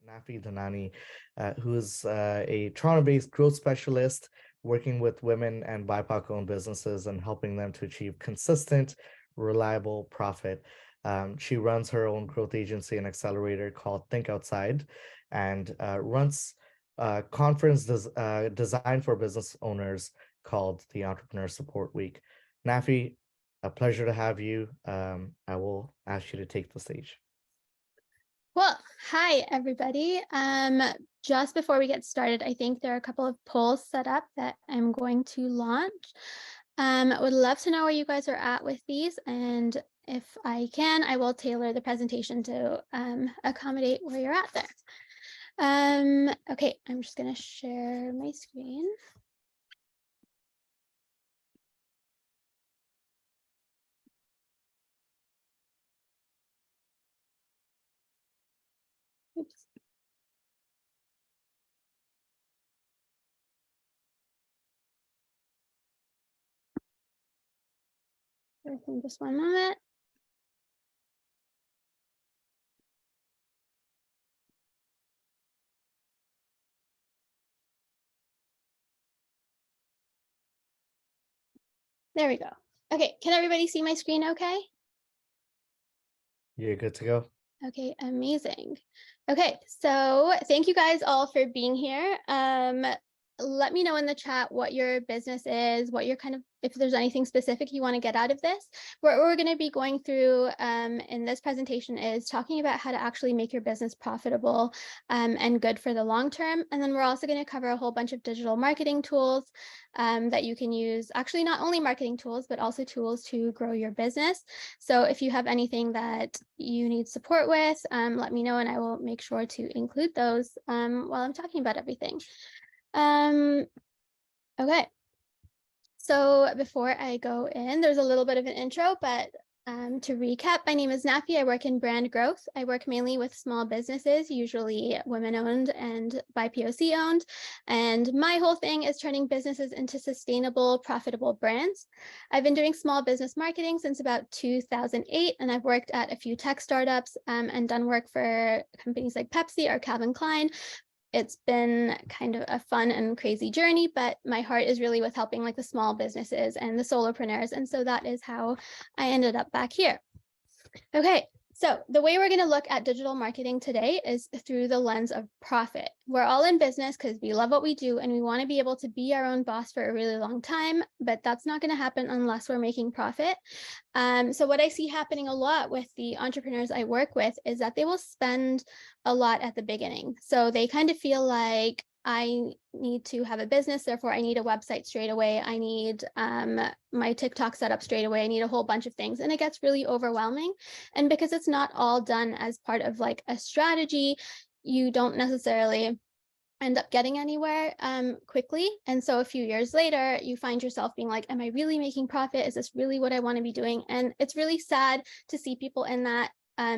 Nafi Dhanani, who is a Toronto-based growth specialist working with women and BIPOC-owned businesses and helping them to achieve consistent, reliable profit. She runs her own growth agency and accelerator called Think Outside, and runs a conference designed for business owners called the Entrepreneur Support Week. Nafi, a pleasure to have you. I will ask you to take the stage. Well, hi, everybody. Just before we get started, I think there are a couple of polls set up that I'm going to launch. I would love to know where you guys are at with these. And if I can, I will tailor the presentation to accommodate where you're at there. Okay, I'm just going to share my screen. Oops. Just one moment. There we go. Okay, can everybody see my screen okay? You're good to go. Okay, amazing. Okay, so thank you guys all for being here. Let me know in the chat what your business is, what you're if there's anything specific you want to get out of this. What we're going to be going through in this presentation is talking about how to actually make your business profitable and good for the long term. And then we're also going to cover a whole bunch of digital marketing tools that you can use, actually not only marketing tools, but also tools to grow your business. So if you have anything that you need support with, let me know and I will make sure to include those while I'm talking about everything. Okay. So before I go in, there's a little bit of an intro, but to recap, my name is Nafi. I work in brand growth. I work mainly with small businesses, usually women-owned and by POC owned. And my whole thing is turning businesses into sustainable, profitable brands. I've been doing small business marketing since about 2008, and I've worked at a few tech startups and done work for companies like Pepsi or Calvin Klein. It's been kind of a fun and crazy journey, but my heart is really with helping like the small businesses and the solopreneurs. And so that is how I ended up back here. Okay, so the way we're going to look at digital marketing today is through the lens of profit. We're all in business because we love what we do and we want to be able to be our own boss for a really long time, but that's not going to happen unless we're making profit. So what I see happening a lot with the entrepreneurs I work with is that they will spend a lot at the beginning. So they kind of feel like I need to have a business, therefore I need a website straight away. I need my TikTok set up straight away. I need a whole bunch of things. And it gets really overwhelming. And because it's not all done as part of like a strategy, you don't necessarily end up getting anywhere quickly. And so a few years later, you find yourself being like, am I really making profit? Is this really what I want to be doing? And it's really sad to see people in that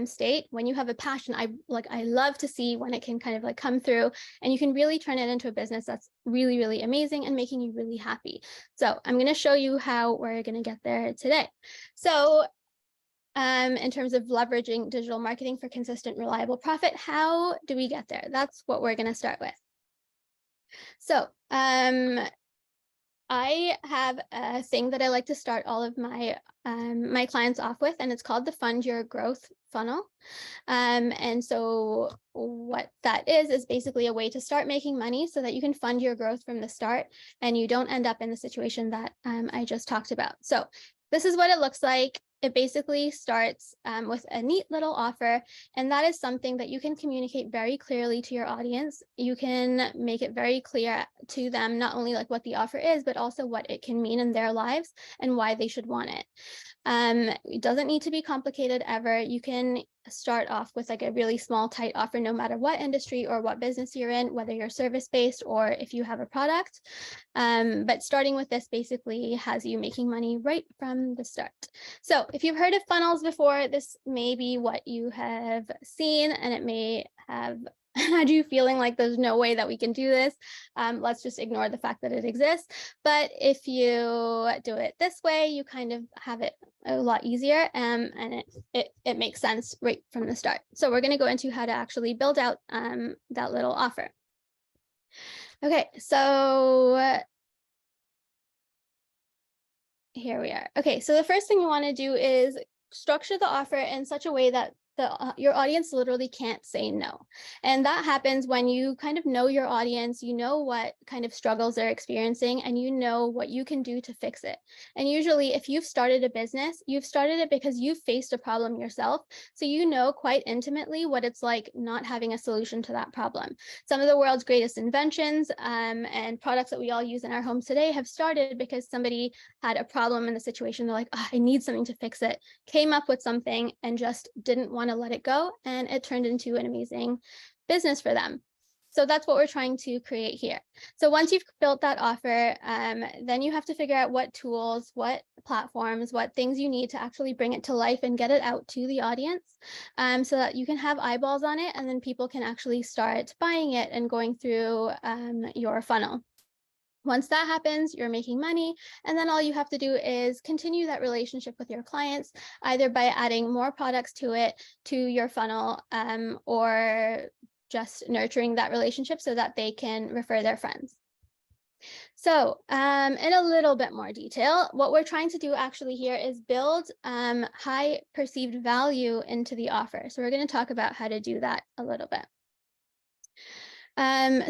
state. When you have a passion, I love to see when it can kind of like come through and you can really turn it into a business that's really, really amazing and making you really happy. So I'm going to show you how we're going to get there today. So in terms of leveraging digital marketing for consistent, reliable profit, how do we get there? That's what we're going to start with. So I have a thing that I like to start all of my my clients off with, and it's called the Fund Your Growth funnel. And so what that is basically a way to start making money so that you can fund your growth from the start and you don't end up in the situation that I just talked about. So this is what it looks like. It basically starts with a neat little offer, and that is something that you can communicate very clearly to your audience. You can make it very clear to them, not only like what the offer is, but also what it can mean in their lives and why they should want it. It doesn't need to be complicated ever. You can start off with like a really small, tight offer, no matter what industry or what business you're in, whether you're service-based or if you have a product. But starting with this basically has you making money right from the start. So if you've heard of funnels before, this may be what you have seen, and it may have had you feeling like there's no way that we can do this, let's just ignore the fact that it exists. But if you do it this way, you kind of have it a lot easier, and it makes sense right from the start. So we're going to go into how to actually build out that little offer. Okay, so here we are. Okay, so the first thing you want to do is structure the offer in such a way that your audience literally can't say no. And that happens when you kind of know your audience, you know what kind of struggles they're experiencing, and you know what you can do to fix it. And usually if you've started a business, you've started it because you've faced a problem yourself. So you know quite intimately what it's like not having a solution to that problem. Some of the world's greatest inventions and products that we all use in our homes today have started because somebody had a problem in the situation. They're like, oh, I need something to fix it, came up with something and just didn't want to let it go. And it turned into an amazing business for them. So that's what we're trying to create here. So once you've built that offer, then you have to figure out what tools, what platforms, what things you need to actually bring it to life and get it out to the audience, so that you can have eyeballs on it, and then people can actually start buying it and going through your funnel. Once that happens, you're making money, and then all you have to do is continue that relationship with your clients, either by adding more products to it, to your funnel, or just nurturing that relationship so that they can refer their friends. So in a little bit more detail, what we're trying to do actually here is build high perceived value into the offer. So we're going to talk about how to do that a little bit.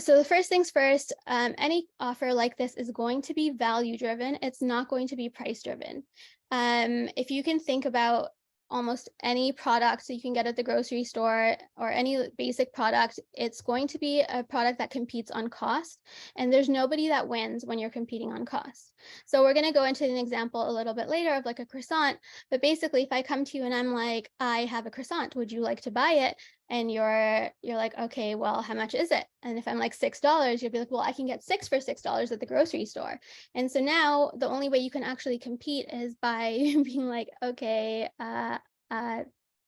So the first things first, any offer like this is going to be value driven. It's not going to be price driven. If you can think about almost any product that you can get at the grocery store or any basic product, it's going to be a product that competes on cost. And there's nobody that wins when you're competing on cost. So we're going to go into an example a little bit later of like a croissant. But basically, if I come to you and I'm like, I have a croissant, would you like to buy it? And you're like, okay, well, how much is it? And if I'm like $6, you'll be like, well, I can get 6 for $6 at the grocery store. And so now the only way you can actually compete is by being like, okay,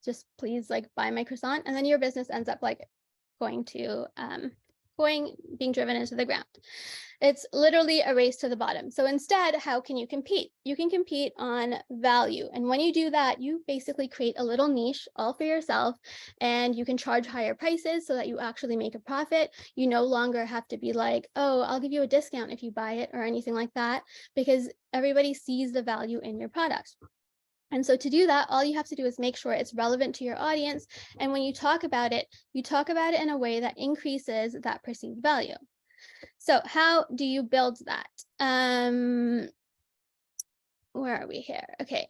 just please like buy my croissant. And then your business ends up like going to being driven into the ground. It's literally a race to the bottom. So instead, how can you compete? You can compete on value. And when you do that, you basically create a little niche all for yourself, and you can charge higher prices so that you actually make a profit. You no longer have to be like, oh, I'll give you a discount if you buy it or anything like that, because everybody sees the value in your product. And so to do that, all you have to do is make sure it's relevant to your audience. And when you talk about it in a way that increases that perceived value. So how do you build that? Where are we here? Okay.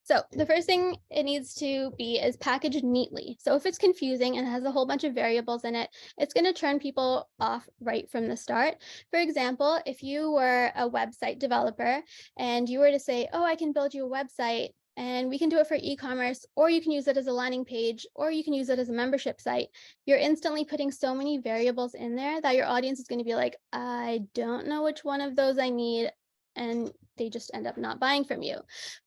So the first thing it needs to be is packaged neatly. So if it's confusing and has a whole bunch of variables in it, it's going to turn people off right from the start. For example, if you were a website developer and you were to say, oh, I can build you a website and we can do it for e-commerce, or you can use it as a landing page, or you can use it as a membership site, you're instantly putting so many variables in there that your audience is going to be like, I don't know which one of those I need. And they just end up not buying from you.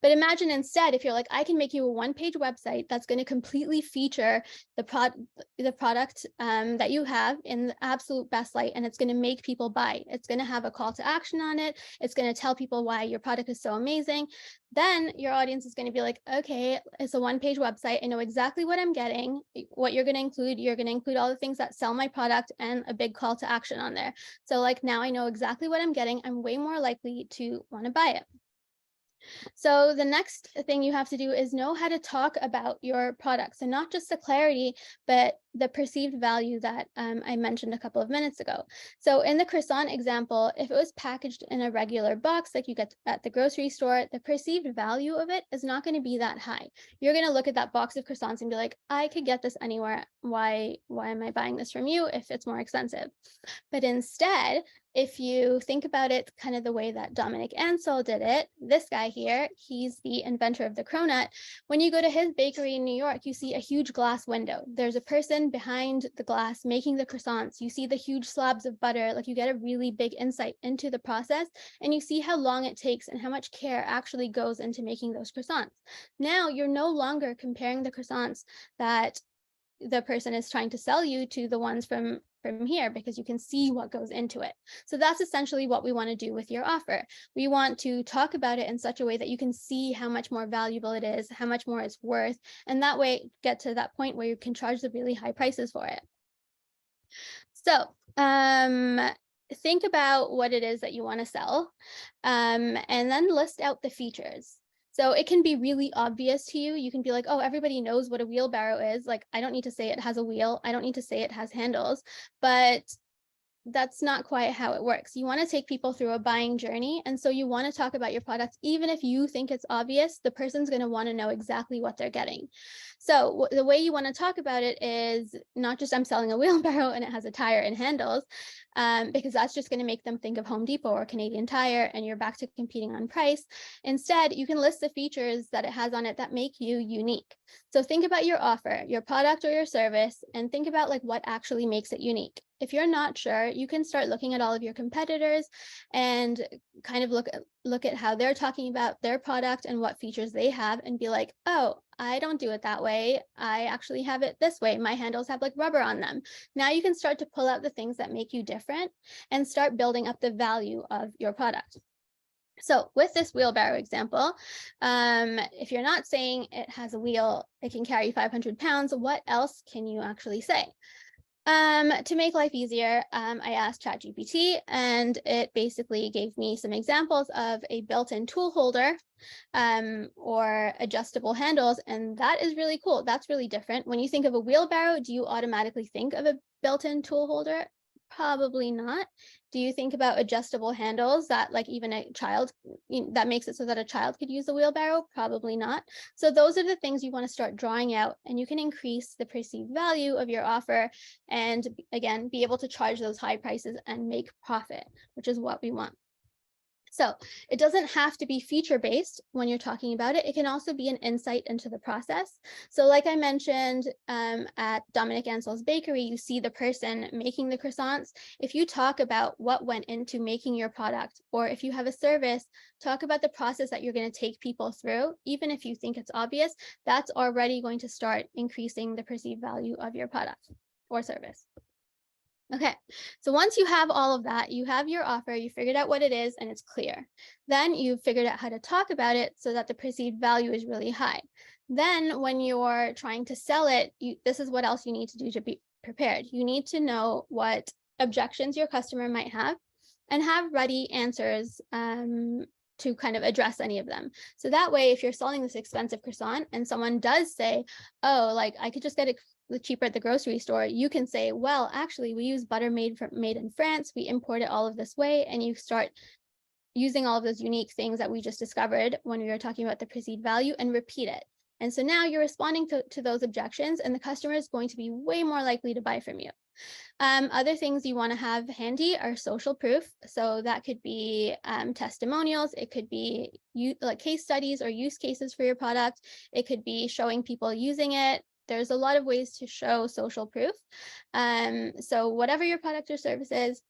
But imagine instead, if you're like, I can make you a one-page website that's going to completely feature the product that you have in the absolute best light, and it's going to make people buy. It's going to have a call to action on it. It's going to tell people why your product is so amazing. Then your audience is going to be like, okay, it's a one-page website. I know exactly what I'm getting, what you're going to include. You're going to include all the things that sell my product and a big call to action on there. So like now I know exactly what I'm getting. I'm way more likely to want to buy it. So the next thing you have to do is know how to talk about your product. So not just the clarity, but the perceived value that I mentioned a couple of minutes ago. So in the croissant example, if it was packaged in a regular box like you get at the grocery store, the perceived value of it is not going to be that high. You're going to look at that box of croissants and be like, I could get this anywhere. Why am I buying this from you if it's more expensive? But instead, if you think about it kind of the way that Dominic Ansel did it, this guy here, he's the inventor of the cronut. When you go to his bakery in New York, you see a huge glass window. There's a person behind the glass making the croissants. You see the huge slabs of butter. Like you get a really big insight into the process, and you see how long it takes and how much care actually goes into making those croissants. Now you're no longer comparing the croissants that the person is trying to sell you to the ones from here, because you can see what goes into it. So that's essentially what we want to do with your offer. We want to talk about it in such a way that you can see how much more valuable it is, how much more it's worth, and that way get to that point where you can charge the really high prices for it. So think about what it is that you want to sell, and then list out the features. So it can be really obvious to you. You can be like, oh, everybody knows what a wheelbarrow is. Like, I don't need to say it has a wheel. I don't need to say it has handles. But that's not quite how it works. You want to take people through a buying journey. And so you want to talk about your product. Even if you think it's obvious, the person's going to want to know exactly what they're getting. So the way you want to talk about it is not just I'm selling a wheelbarrow and it has a tire and handles, because that's just going to make them think of Home Depot or Canadian Tire, and you're back to competing on price. Instead, you can list the features that it has on it that make you unique. So think about your offer, your product or your service, and think about like what actually makes it unique. If you're not sure, you can start looking at all of your competitors and kind of look at how they're talking about their product and what features they have, and be like, oh, I don't do it that way. I actually have it this way. My handles have like rubber on them. Now you can start to pull out the things that make you different and start building up the value of your product. So with this wheelbarrow example, if you're not saying it has a wheel, it can carry 500 pounds, what else can you actually say? To make life easier, I asked ChatGPT, and it basically gave me some examples of a built-in tool holder, or adjustable handles, and that is really cool. That's really different. When you think of a wheelbarrow, do you automatically think of a built-in tool holder? Probably not. Do you think about adjustable handles that like even a child, that makes it so that a child could use the wheelbarrow? Probably not. So those are the things you want to start drawing out, and you can increase the perceived value of your offer, and again, be able to charge those high prices and make profit, which is what we want. So it doesn't have to be feature-based when you're talking about it. It can also be an insight into the process. So like I mentioned, at Dominic Ansell's Bakery, you see the person making the croissants. If you talk about what went into making your product, or if you have a service, talk about the process that you're going to take people through. Even if you think it's obvious, that's already going to start increasing the perceived value of your product or service. Okay, so once you have all of that, you have your offer, you figured out what it is, and it's clear. Then you've figured out how to talk about it so that the perceived value is really high. Then when you're trying to sell it, this is what else you need to do to be prepared. You need to know what objections your customer might have and have ready answers to kind of address any of them. So that way, if you're selling this expensive croissant and someone does say, oh, like I could just get it cheaper at the grocery store, you can say, well, actually, we use butter made in France. We import it all of this way. And you start using all of those unique things that we just discovered when we were talking about the perceived value, and repeat it. And so now you're responding to those objections, and the customer is going to be way more likely to buy from you. Other things you want to have handy are social proof. So that could be testimonials. It could be like case studies or use cases for your product. It could be showing people using it. There's a lot of ways to show social proof. So whatever your product or service is,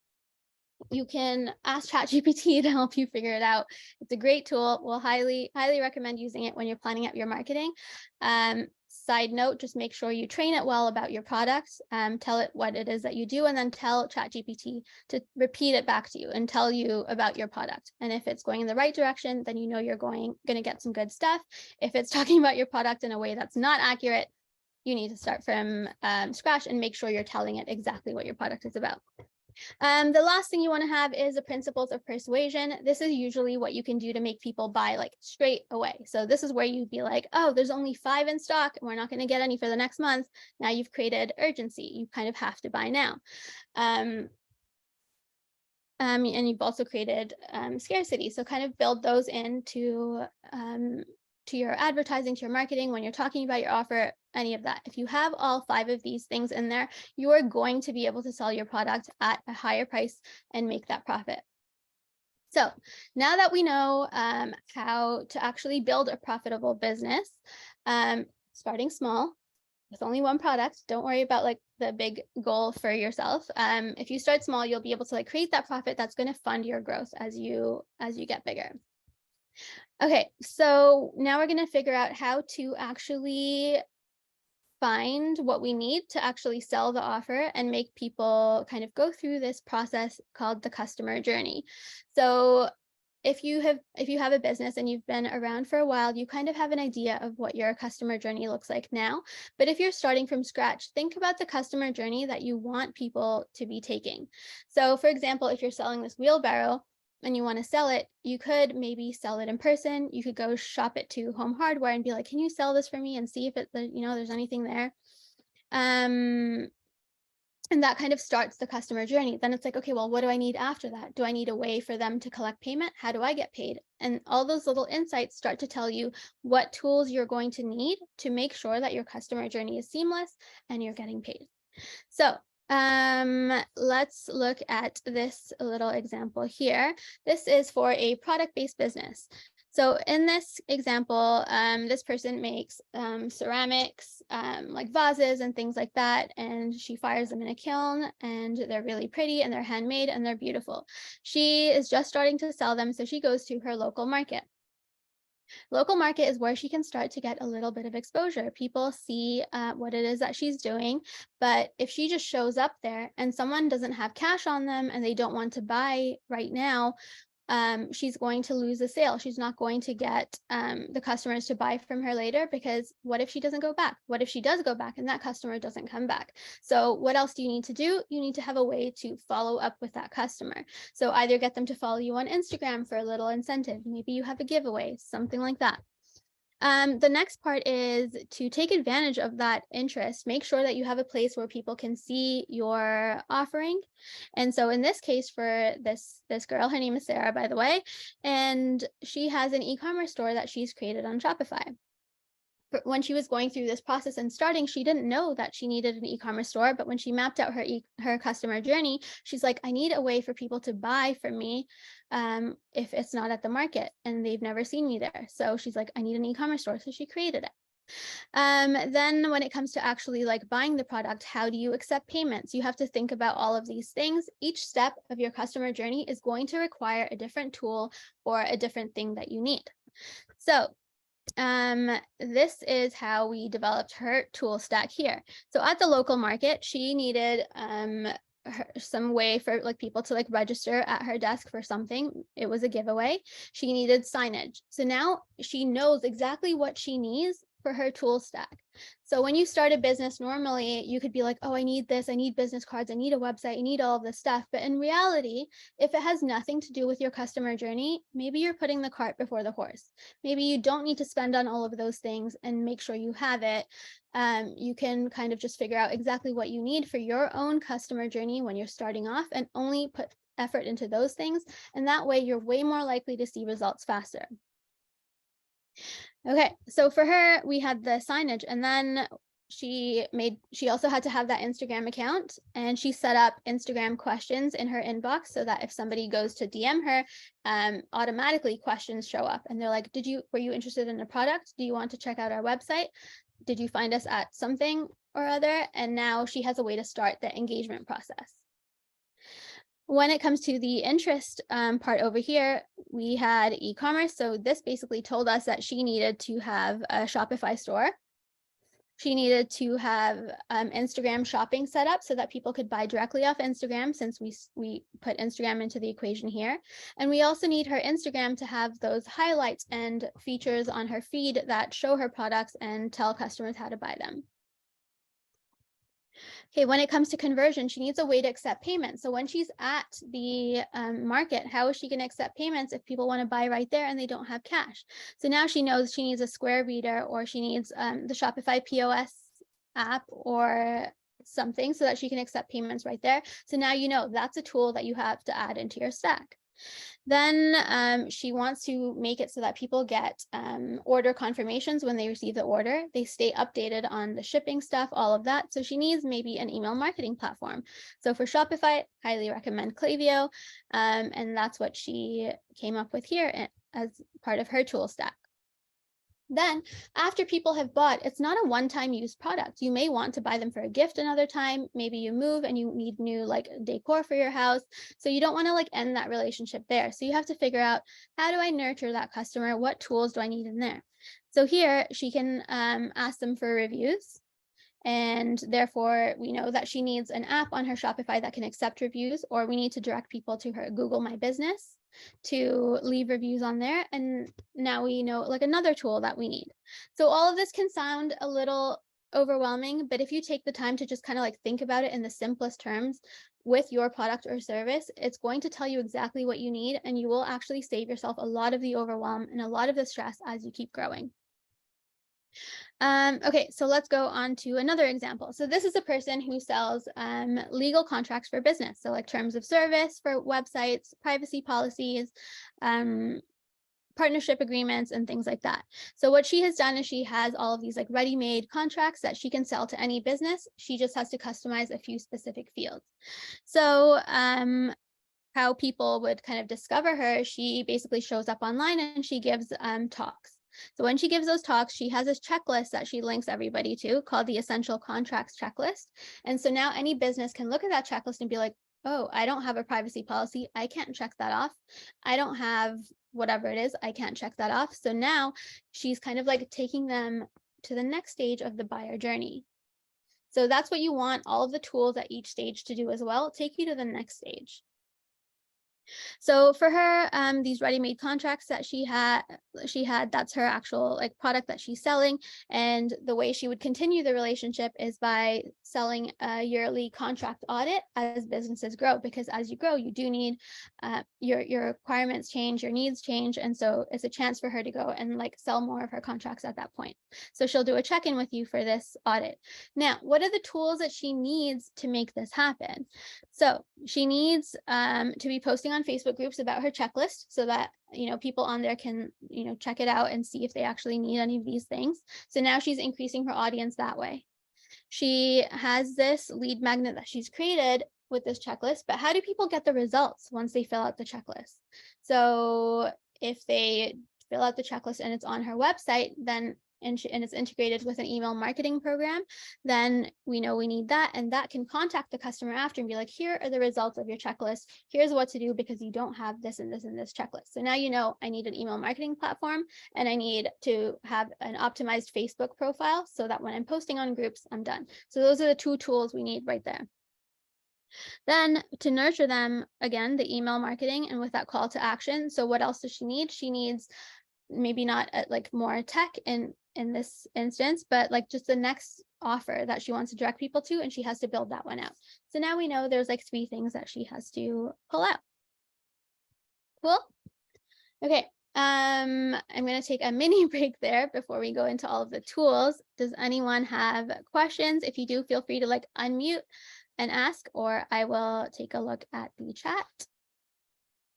you can ask ChatGPT to help you figure it out. It's a great tool. We'll highly recommend using it when you're planning out your marketing. Side note, just make sure you train it well about your products, tell it what it is that you do, and then tell ChatGPT to repeat it back to you and tell you about your product. And if it's going in the right direction, then you know you're going to get some good stuff. If it's talking about your product in a way that's not accurate, you need to start from scratch and make sure you're telling it exactly what your product is about. The last thing you want to have is the principles of persuasion. This is usually what you can do to make people buy like straight away. So this is where you'd be like, oh, there's only 5 in stock, and we're not going to get any for the next month. Now you've created urgency. You kind of have to buy now. And you've also created scarcity. So kind of build those into to your advertising, to your marketing, when you're talking about your offer, any of that. If you have all 5 of these things in there, you are going to be able to sell your product at a higher price and make that profit. So now that we know how to actually build a profitable business, starting small with only one product, don't worry about like the big goal for yourself. If you start small, you'll be able to like create that profit that's going to fund your growth as you get bigger. Okay, so now we're going to figure out how to actually find what we need to actually sell the offer and make people kind of go through this process called the customer journey. So if you have a business and you've been around for a while, you kind of have an idea of what your customer journey looks like now. But if you're starting from scratch, think about the customer journey that you want people to be taking. So for example, if you're selling this wheelbarrow and you want to sell it, you could maybe sell it in person. You could go shop it to Home Hardware and be like, can you sell this for me, and see if there's anything there. Um, and that kind of starts the customer journey. Then it's like, okay, well, what do I need after that? Do I need a way for them to collect payment? How do I get paid? And all those little insights start to tell you what tools you're going to need to make sure that your customer journey is seamless and you're getting paid. So let's look at this little example here. This is for a product-based business. So in this example, this person makes ceramics, like vases and things like that, and she fires them in a kiln, and they're really pretty, and they're handmade, and they're beautiful. She is just starting to sell them, so she goes to her local market. Local market is where she can start to get a little bit of exposure. People see what it is that she's doing, but if she just shows up there and someone doesn't have cash on them and they don't want to buy right now, she's going to lose a sale. She's not going to get the customers to buy from her later, because what if she doesn't go back? What if she does go back and that customer doesn't come back? So what else do you need to do? You need to have a way to follow up with that customer. So either get them to follow you on Instagram for a little incentive. Maybe you have a giveaway, something like that. The next part is to take advantage of that interest. Make sure that you have a place where people can see your offering. And so in this case, for this girl, her name is Sarah, by the way, and she has an e-commerce store that she's created on Shopify. But when she was going through this process and starting, she didn't know that she needed an e-commerce store. But when she mapped out her customer journey, she's like, I need a way for people to buy from me if it's not at the market and they've never seen me there. So she's like, I need an e-commerce store. So she created it. Then when it comes to actually like buying the product, how do you accept payments? You have to think about all of these things. Each step of your customer journey is going to require a different tool or a different thing that you need. So this is how we developed her tool stack here. So at the local market, she needed some way for like people to like register at her desk for something. It was a giveaway. She needed signage. So now she knows exactly what she needs for her tool stack. So when you start a business, normally you could be like, oh, I need this, I need business cards, I need a website, I need all of this stuff. But in reality, if it has nothing to do with your customer journey, maybe you're putting the cart before the horse. Maybe you don't need to spend on all of those things and make sure you have it. You can kind of just figure out exactly what you need for your own customer journey when you're starting off, and only put effort into those things. And that way you're way more likely to see results faster. Okay, so for her, we had the signage, and then she also had to have that Instagram account, and she set up Instagram questions in her inbox so that if somebody goes to DM her, automatically questions show up, and they're like, were you interested in a product? Do you want to check out our website? Did you find us at something or other? And now she has a way to start the engagement process. When it comes to the interest part over here, we had e-commerce. So this basically told us that she needed to have a Shopify store. She needed to have Instagram shopping set up so that people could buy directly off Instagram, since we put Instagram into the equation here. And we also need her Instagram to have those highlights and features on her feed that show her products and tell customers how to buy them. Okay, when it comes to conversion, she needs a way to accept payments. So when she's at the market, how is she going to accept payments if people want to buy right there and they don't have cash? So now she knows she needs a Square Reader, or she needs the Shopify POS app or something so that she can accept payments right there. So now you know that's a tool that you have to add into your stack. Then she wants to make it so that people get order confirmations when they receive the order. They stay updated on the shipping stuff, all of that. So she needs maybe an email marketing platform. So for Shopify, highly recommend Klaviyo. And that's what she came up with here as part of her tool stack. Then after people have bought, it's not a one-time use product. You may want to buy them for a gift another time. Maybe you move and you need new like decor for your house. So you don't want to like end that relationship there. So you have to figure out, how do I nurture that customer? What tools do I need in there? So here she can ask them for reviews. And therefore, we know that she needs an app on her Shopify that can accept reviews, or we need to direct people to her Google My Business to leave reviews on there. And now we know like another tool that we need. So all of this can sound a little overwhelming, but if you take the time to just kind of like think about it in the simplest terms with your product or service, it's going to tell you exactly what you need, and you will actually save yourself a lot of the overwhelm and a lot of the stress as you keep growing. Okay, so let's go on to another example. So this is a person who sells legal contracts for business. So like terms of service for websites, privacy policies, partnership agreements, and things like that. So what she has done is she has all of these like ready-made contracts that she can sell to any business. She just has to customize a few specific fields. So how people would kind of discover her, she basically shows up online and she gives talks. So when she gives those talks, she has this checklist that she links everybody to called the Essential Contracts Checklist. And so now any business can look at that checklist and be like, oh, I don't have a privacy policy. I can't check that off. I don't have whatever it is. I can't check that off. So now she's kind of like taking them to the next stage of the buyer journey. So that's what you want all of the tools at each stage to do as well, take you to the next stage. So for her, these ready-made contracts that she had, that's her actual like product that she's selling. And the way she would continue the relationship is by selling a yearly contract audit as businesses grow, because as you grow, you do need your requirements change, your needs change. And so it's a chance for her to go and like sell more of her contracts at that point. So she'll do a check-in with you for this audit. Now, what are the tools that she needs to make this happen? So she needs to be posting on Facebook groups about her checklist so that people on there can check it out and see if they actually need any of these things. So now she's increasing her audience that way. She has this lead magnet that she's created with this checklist, but how do people get the results once they fill out the checklist? So if they fill out the checklist and it's on her website, then and it's integrated with an email marketing program, then we know we need that. And that can contact the customer after and be like, here are the results of your checklist. Here's what to do because you don't have this and this and this checklist. So now I need an email marketing platform and I need to have an optimized Facebook profile so that when I'm posting on groups, I'm done. So those are the two tools we need right there. Then to nurture them, again, the email marketing and with that call to action. So what else does she need? She needs maybe not like more tech in this instance, but like just the next offer that she wants to direct people to, and she has to build that one out. So now we know there's like 3 things that she has to pull out. Cool. Okay. I'm going to take a mini break there before we go into all of the tools. Does anyone have questions? If you do, feel free to like unmute and ask, or I will take a look at the chat.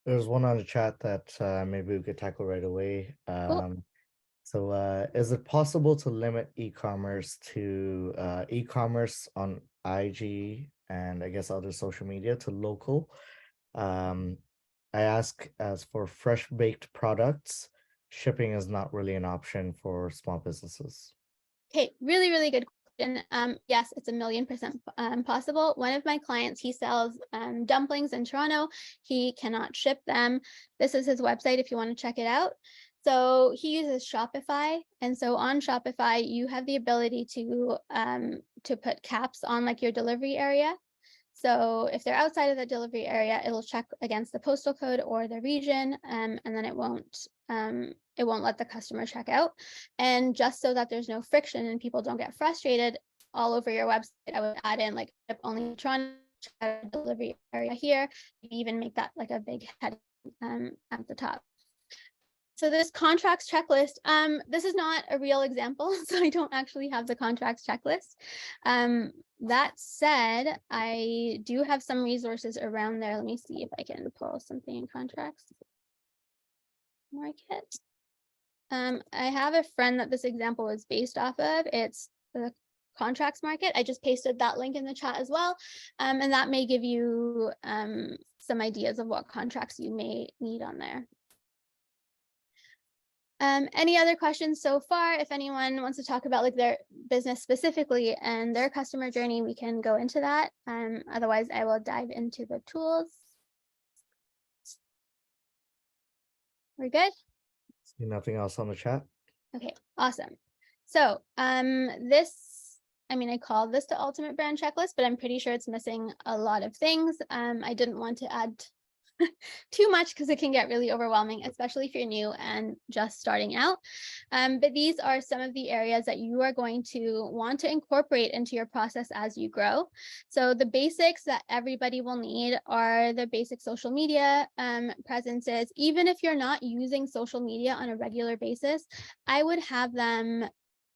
There's one on the chat that maybe we could tackle right away. Cool. So is it possible to limit e-commerce to e-commerce on IG and I guess other social media to local? I ask as for fresh baked products, shipping is not really an option for small businesses. Okay, really, really good question. Yes, it's 1,000,000% possible. One of my clients, he sells dumplings in Toronto. He cannot ship them. This is his website if you want to check it out. So he uses Shopify, and so on Shopify, you have the ability to put caps on like your delivery area. So if they're outside of the delivery area, it'll check against the postal code or the region, and then it won't let the customer check out. And just so that there's no friction and people don't get frustrated all over your website, I would add in like only Toronto delivery area here, maybe even make that like a big head at the top. So this contracts checklist, this is not a real example, so I don't actually have the contracts checklist. That said, I do have some resources around there. Let me see if I can pull something in contracts market. I have a friend that this example is based off of. It's the contracts market. I just pasted that link in the chat as well. And that may give you some ideas of what contracts you may need on there. Any other questions so far? If anyone wants to talk about like their business specifically and their customer journey, we can go into that. Otherwise, I will dive into the tools. We're good? See nothing else on the chat? Okay, awesome. So this I mean, I call this the ultimate brand checklist, but I'm pretty sure it's missing a lot of things. I didn't want to add too much because it can get really overwhelming, especially if you're new and just starting out. But these are some of the areas that you are going to want to incorporate into your process as you grow. So the basics that everybody will need are the basic social media presences. Even if you're not using social media on a regular basis, I would have them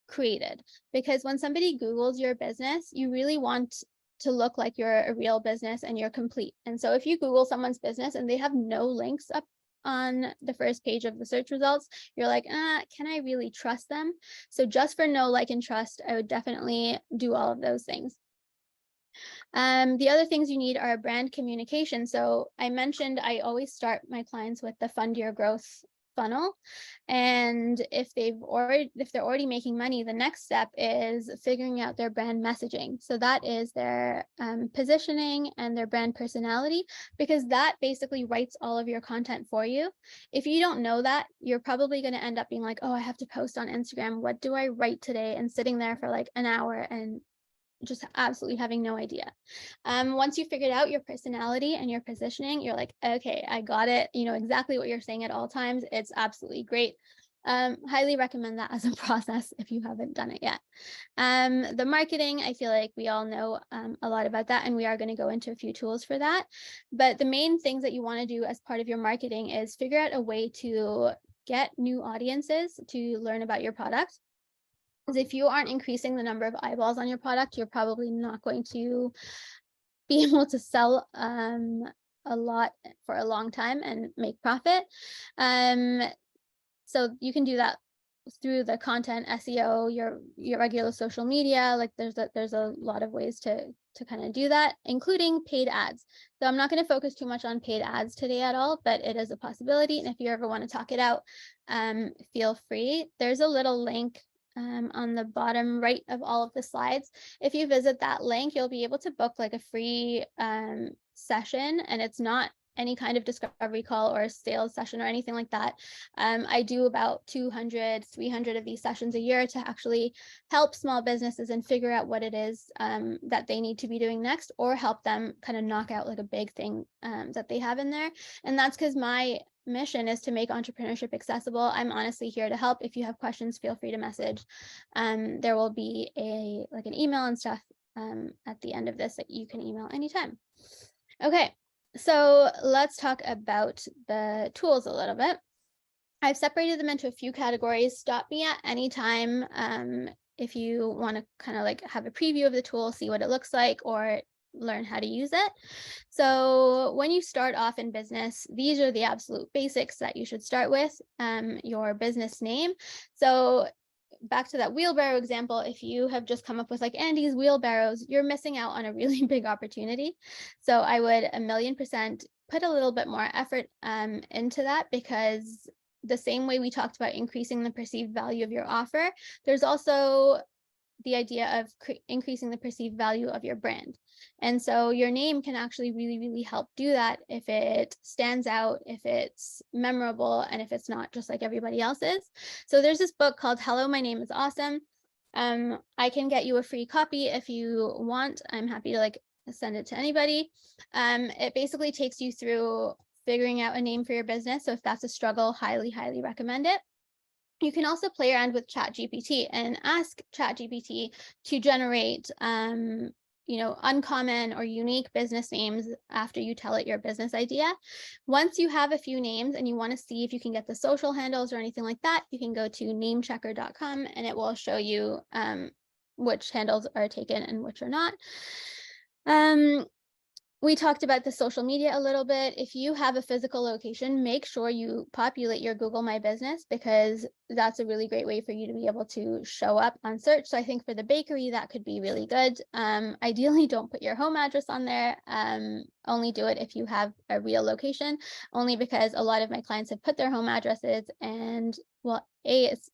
created, because when somebody Googles your business, you really want to look like you're a real business and you're complete. And so if you Google someone's business and they have no links up on the first page of the search results, you're like, can I really trust them? So just for know, like, and trust, I would definitely do all of those things. The other things you need are brand communication. So I mentioned I always start my clients with the fund your growth funnel. And if they're already making money, the next step is figuring out their brand messaging. So that is their positioning and their brand personality, because that basically writes all of your content for you. If you don't know that, you're probably going to end up being like, oh, I have to post on Instagram. What do I write today? And sitting there for like an hour and just absolutely having no idea. Once you figured out your personality and your positioning, you're like, okay, I got it. You know exactly what you're saying at all times. It's absolutely great. Highly recommend that as a process if you haven't done it yet. The marketing, I feel like we all know a lot about that, and we are going to go into a few tools for that. But the main things that you want to do as part of your marketing is figure out a way to get new audiences to learn about your product. Because if you aren't increasing the number of eyeballs on your product, you're probably not going to be able to sell a lot for a long time and make profit. So you can do that through the content SEO, your regular social media. Like there's a lot of ways to kind of do that, including paid ads. So I'm not going to focus too much on paid ads today at all, but it is a possibility. And if you ever want to talk it out, feel free. There's a little link on the bottom right of all of the slides. If you visit that link, you'll be able to book like a free session, and it's not any kind of discovery call or a sales session or anything like that. I do about 200, 300 of these sessions a year to actually help small businesses and figure out what it is that they need to be doing next, or help them kind of knock out like a big thing that they have in there. And that's because my mission is to make entrepreneurship accessible. I'm honestly here to help. If you have questions, feel free to message. There will be an email and stuff at the end of this that you can email anytime. Okay, so let's talk about the tools a little bit. I've separated them into a few categories. Stop me at any time if you want to kind of like have a preview of the tool, see what it looks like, or learn how to use it. So when you start off in business, these are the absolute basics that you should start with. Your business name. So back to that wheelbarrow example, if you have just come up with like Andy's wheelbarrows, you're missing out on a really big opportunity. So I would 1,000,000% put a little bit more effort into that, because the same way we talked about increasing the perceived value of your offer, there's also the idea of increasing the perceived value of your brand. And so your name can actually really, really help do that if it stands out, if it's memorable, and if it's not just like everybody else's. So there's this book called Hello, My Name is Awesome. I can get you a free copy if you want. I'm happy to send it to anybody. It basically takes you through figuring out a name for your business. So if that's a struggle, highly, highly recommend it. You can also play around with ChatGPT and ask ChatGPT to generate, uncommon or unique business names after you tell it your business idea. Once you have a few names and you want to see if you can get the social handles or anything like that, you can go to namechecker.com and it will show you which handles are taken and which are not. We talked about the social media a little bit. If you have a physical location, make sure you populate your Google My Business, because that's a really great way for you to be able to show up on search. So I think for the bakery, that could be really good. Ideally, don't put your home address on there. Only do it if you have a real location, only because a lot of my clients have put their home addresses, and well, A, it's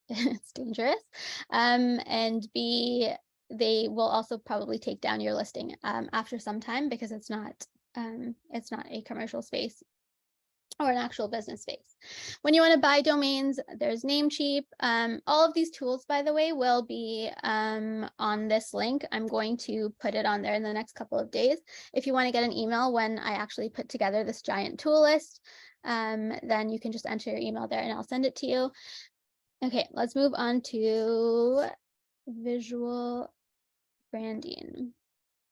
dangerous, and B, they will also probably take down your listing after some time, because it's not a commercial space. or an actual business space. When you want to buy domains, there's Namecheap. All of these tools, by the way, will be on this link. I'm going to put it on there in the next couple of days. If you want to get an email when I actually put together this giant tool list, then you can just enter your email there and I'll send it to you. Okay, let's move on to visual branding.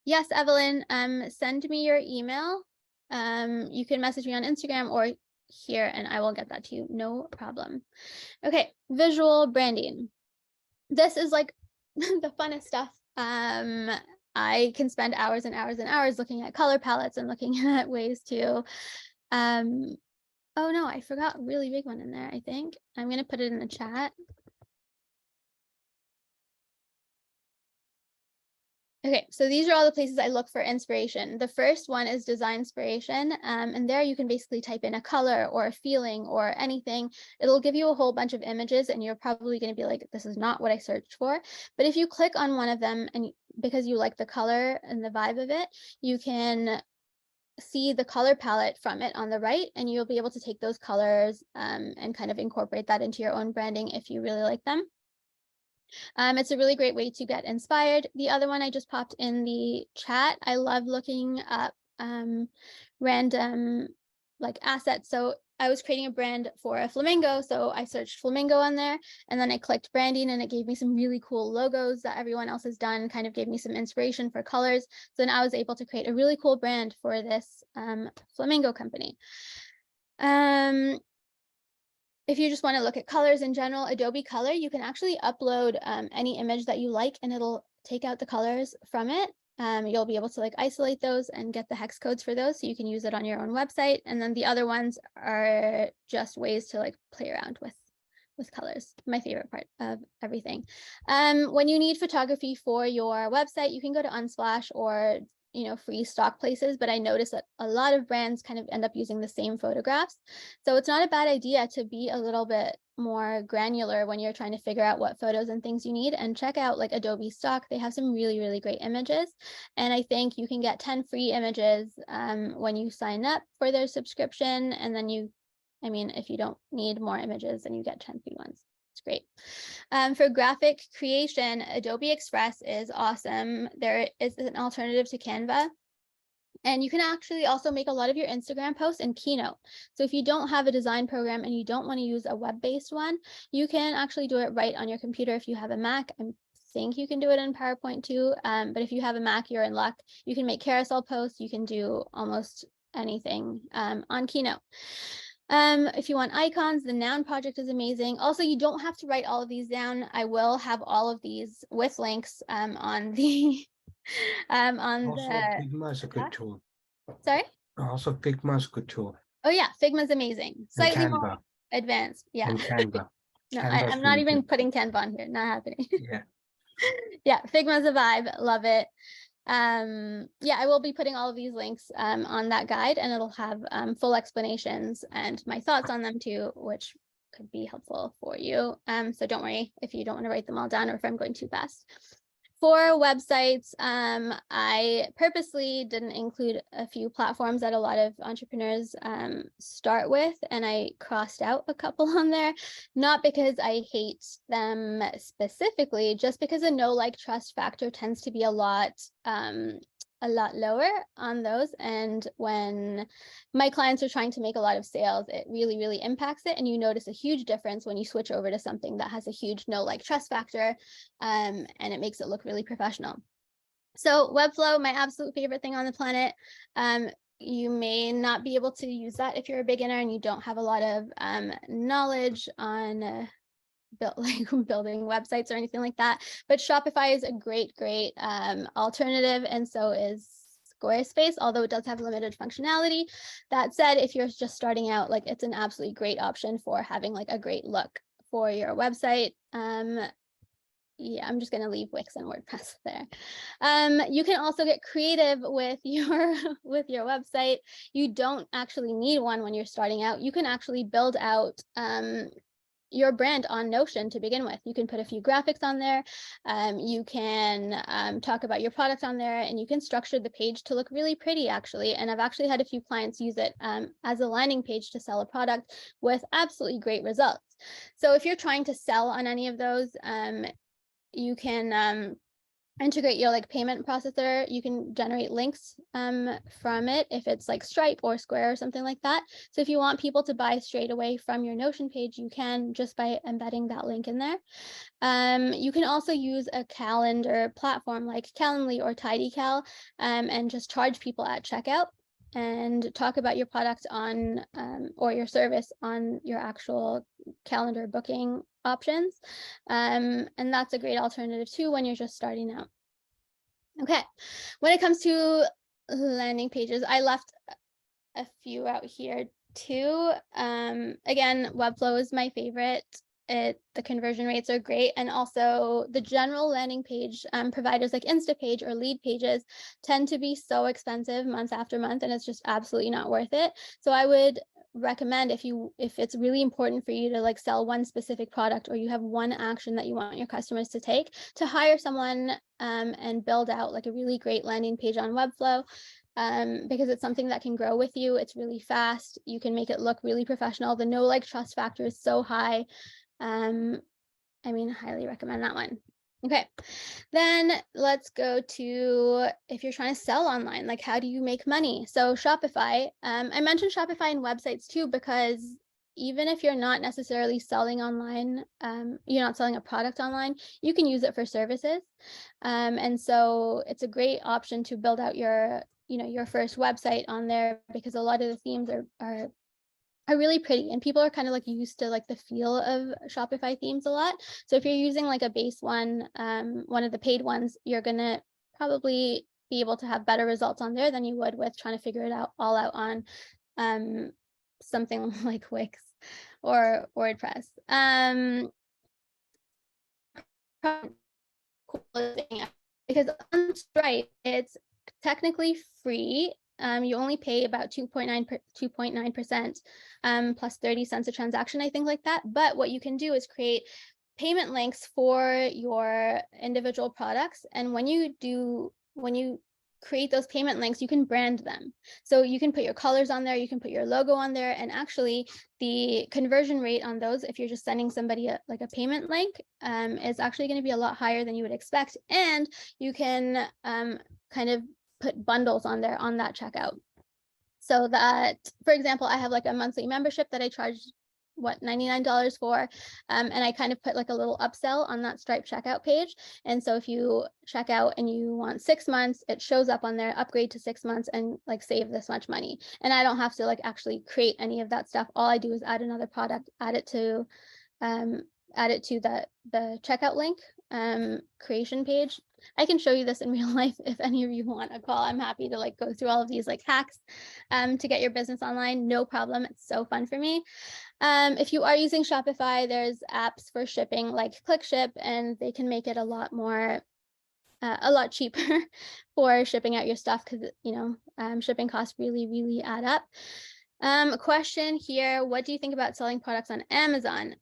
Yes, Evelyn, send me your email. You can message me on Instagram or here and I will get that to you. No problem. Okay, visual branding. This is like the funnest stuff. I can spend hours and hours and hours looking at color palettes and looking at ways to, oh no, I forgot a really big one in there, I think. I'm gonna put it in the chat. Okay, so these are all the places I look for inspiration. The first one is design inspiration, and there you can basically type in a color or a feeling or anything. It'll give you a whole bunch of images and you're probably going to be like, this is not what I searched for. But if you click on one of them and because you like the color and the vibe of it, you can see the color palette from it on the right, and you'll be able to take those colors and kind of incorporate that into your own branding if you really like them. It's a really great way to get inspired. The other one I just popped in the chat. I love looking up random like assets. So I was creating a brand for a flamingo. So I searched flamingo on there and then I clicked branding and it gave me some really cool logos that everyone else has done, kind of gave me some inspiration for colors. So then I was able to create a really cool brand for this flamingo company. If you just want to look at colors in general, Adobe Color, you can actually upload any image that you like and it'll take out the colors from it. You'll be able to like isolate those and get the hex codes for those so you can use it on your own website. And then the other ones are just ways to like play around with colors. My favorite part of everything. When you need photography for your website, you can go to Unsplash or free stock places, but I noticed that a lot of brands kind of end up using the same photographs. So it's not a bad idea to be a little bit more granular when you're trying to figure out what photos and things you need, and check out like Adobe stock. They have some really, really great images. And I think you can get 10 free images when you sign up for their subscription. And then if you don't need more images, then you get 10 free ones. It's great. For graphic creation, Adobe Express is awesome. There is an alternative to Canva. And you can actually also make a lot of your Instagram posts in Keynote. So if you don't have a design program and you don't want to use a web-based one, you can actually do it right on your computer if you have a Mac. I think you can do it in PowerPoint too. But if you have a Mac, you're in luck. You can make carousel posts. You can do almost anything on Keynote. If you want icons, the Noun project is amazing. Also, you don't have to write all of these down. I will have all of these with links on the Figma is a good tool. Sorry? Also, Figma is a good tool. Oh yeah, Figma's amazing. Slightly more advanced. Yeah. And Canva. No, I'm not even putting Canva on here. Not happening. Yeah. Yeah, Figma's a vibe. Love it. Yeah, I will be putting all of these links on that guide, and it'll have full explanations and my thoughts on them too, which could be helpful for you. So don't worry if you don't want to write them all down or if I'm going too fast. For websites, I purposely didn't include a few platforms that a lot of entrepreneurs start with, and I crossed out a couple on there, not because I hate them specifically, just because the know, like, trust factor tends to be a lot lower on those. And when my clients are trying to make a lot of sales, it really, really impacts it. And you notice a huge difference when you switch over to something that has a huge know, like, trust factor, and it makes it look really professional. So Webflow, my absolute favorite thing on the planet. You may not be able to use that if you're a beginner and you don't have a lot of knowledge on building websites or anything like that, but Shopify is a great alternative, and so is Squarespace, although it does have limited functionality. That said, if you're just starting out, like, it's an absolutely great option for having like a great look for your website. Yeah, I'm just going to leave Wix and WordPress there. You can also get creative with your website. You don't actually need one when you're starting out. You can actually build out your brand on Notion to begin with. You can put a few graphics on there. You can talk about your product on there, and you can structure the page to look really pretty, actually. And I've actually had a few clients use it as a landing page to sell a product with absolutely great results. So if you're trying to sell on any of those, you can integrate your like payment processor. You can generate links from it if it's like Stripe or Square or something like that. So if you want people to buy straight away from your Notion page, you can just by embedding that link in there. You can also use a calendar platform like Calendly or TidyCal and just charge people at checkout and talk about your product on or your service on your actual calendar booking options. And that's a great alternative too when you're just starting out. Okay, when it comes to landing pages, I left a few out here too. Again, Webflow is my favorite. The conversion rates are great, and also the general landing page providers like Instapage or Lead Pages tend to be so expensive month after month, and it's just absolutely not worth it. So I would recommend if it's really important for you to like sell one specific product, or you have one action that you want your customers to take, to hire someone and build out like a really great landing page on Webflow. Because it's something that can grow with you. It's really fast. You can make it look really professional. The know, like, trust factor is so high. I mean, highly recommend that one. Okay, then let's go to if you're trying to sell online, like how do you make money? So Shopify, I mentioned Shopify and websites too, because even if you're not necessarily selling online, you're not selling a product online, you can use it for services. And so it's a great option to build out your first website on there, because a lot of the themes are really pretty, and people are kind of like used to like the feel of Shopify themes a lot. So if you're using like a base one, one of the paid ones, you're gonna probably be able to have better results on there than you would with trying to figure it out on something like Wix or WordPress. Because on Stripe, it's technically free. You only pay about 2.9% plus 30 cents a transaction, I think, like that. But what you can do is create payment links for your individual products. And when you create those payment links, you can brand them. So you can put your colors on there, you can put your logo on there, and actually the conversion rate on those, if you're just sending somebody like a payment link, is actually going to be a lot higher than you would expect. And you can kind of put bundles on there on that checkout. So that, for example, I have like a monthly membership that I charge $99 for, and I kind of put like a little upsell on that Stripe checkout page. And so if you check out and you want 6 months, it shows up on there, upgrade to 6 months and like save this much money. And I don't have to like actually create any of that stuff. All I do is add another product, add it to the checkout link creation page. I can show you this in real life if any of you want a call. I'm happy to like go through all of these like hacks to get your business online. No problem. It's so fun for me. If you are using Shopify, there's apps for shipping like ClickShip, and they can make it a lot a cheaper for shipping out your stuff, because shipping costs really add up. Question here: what do you think about selling products on Amazon?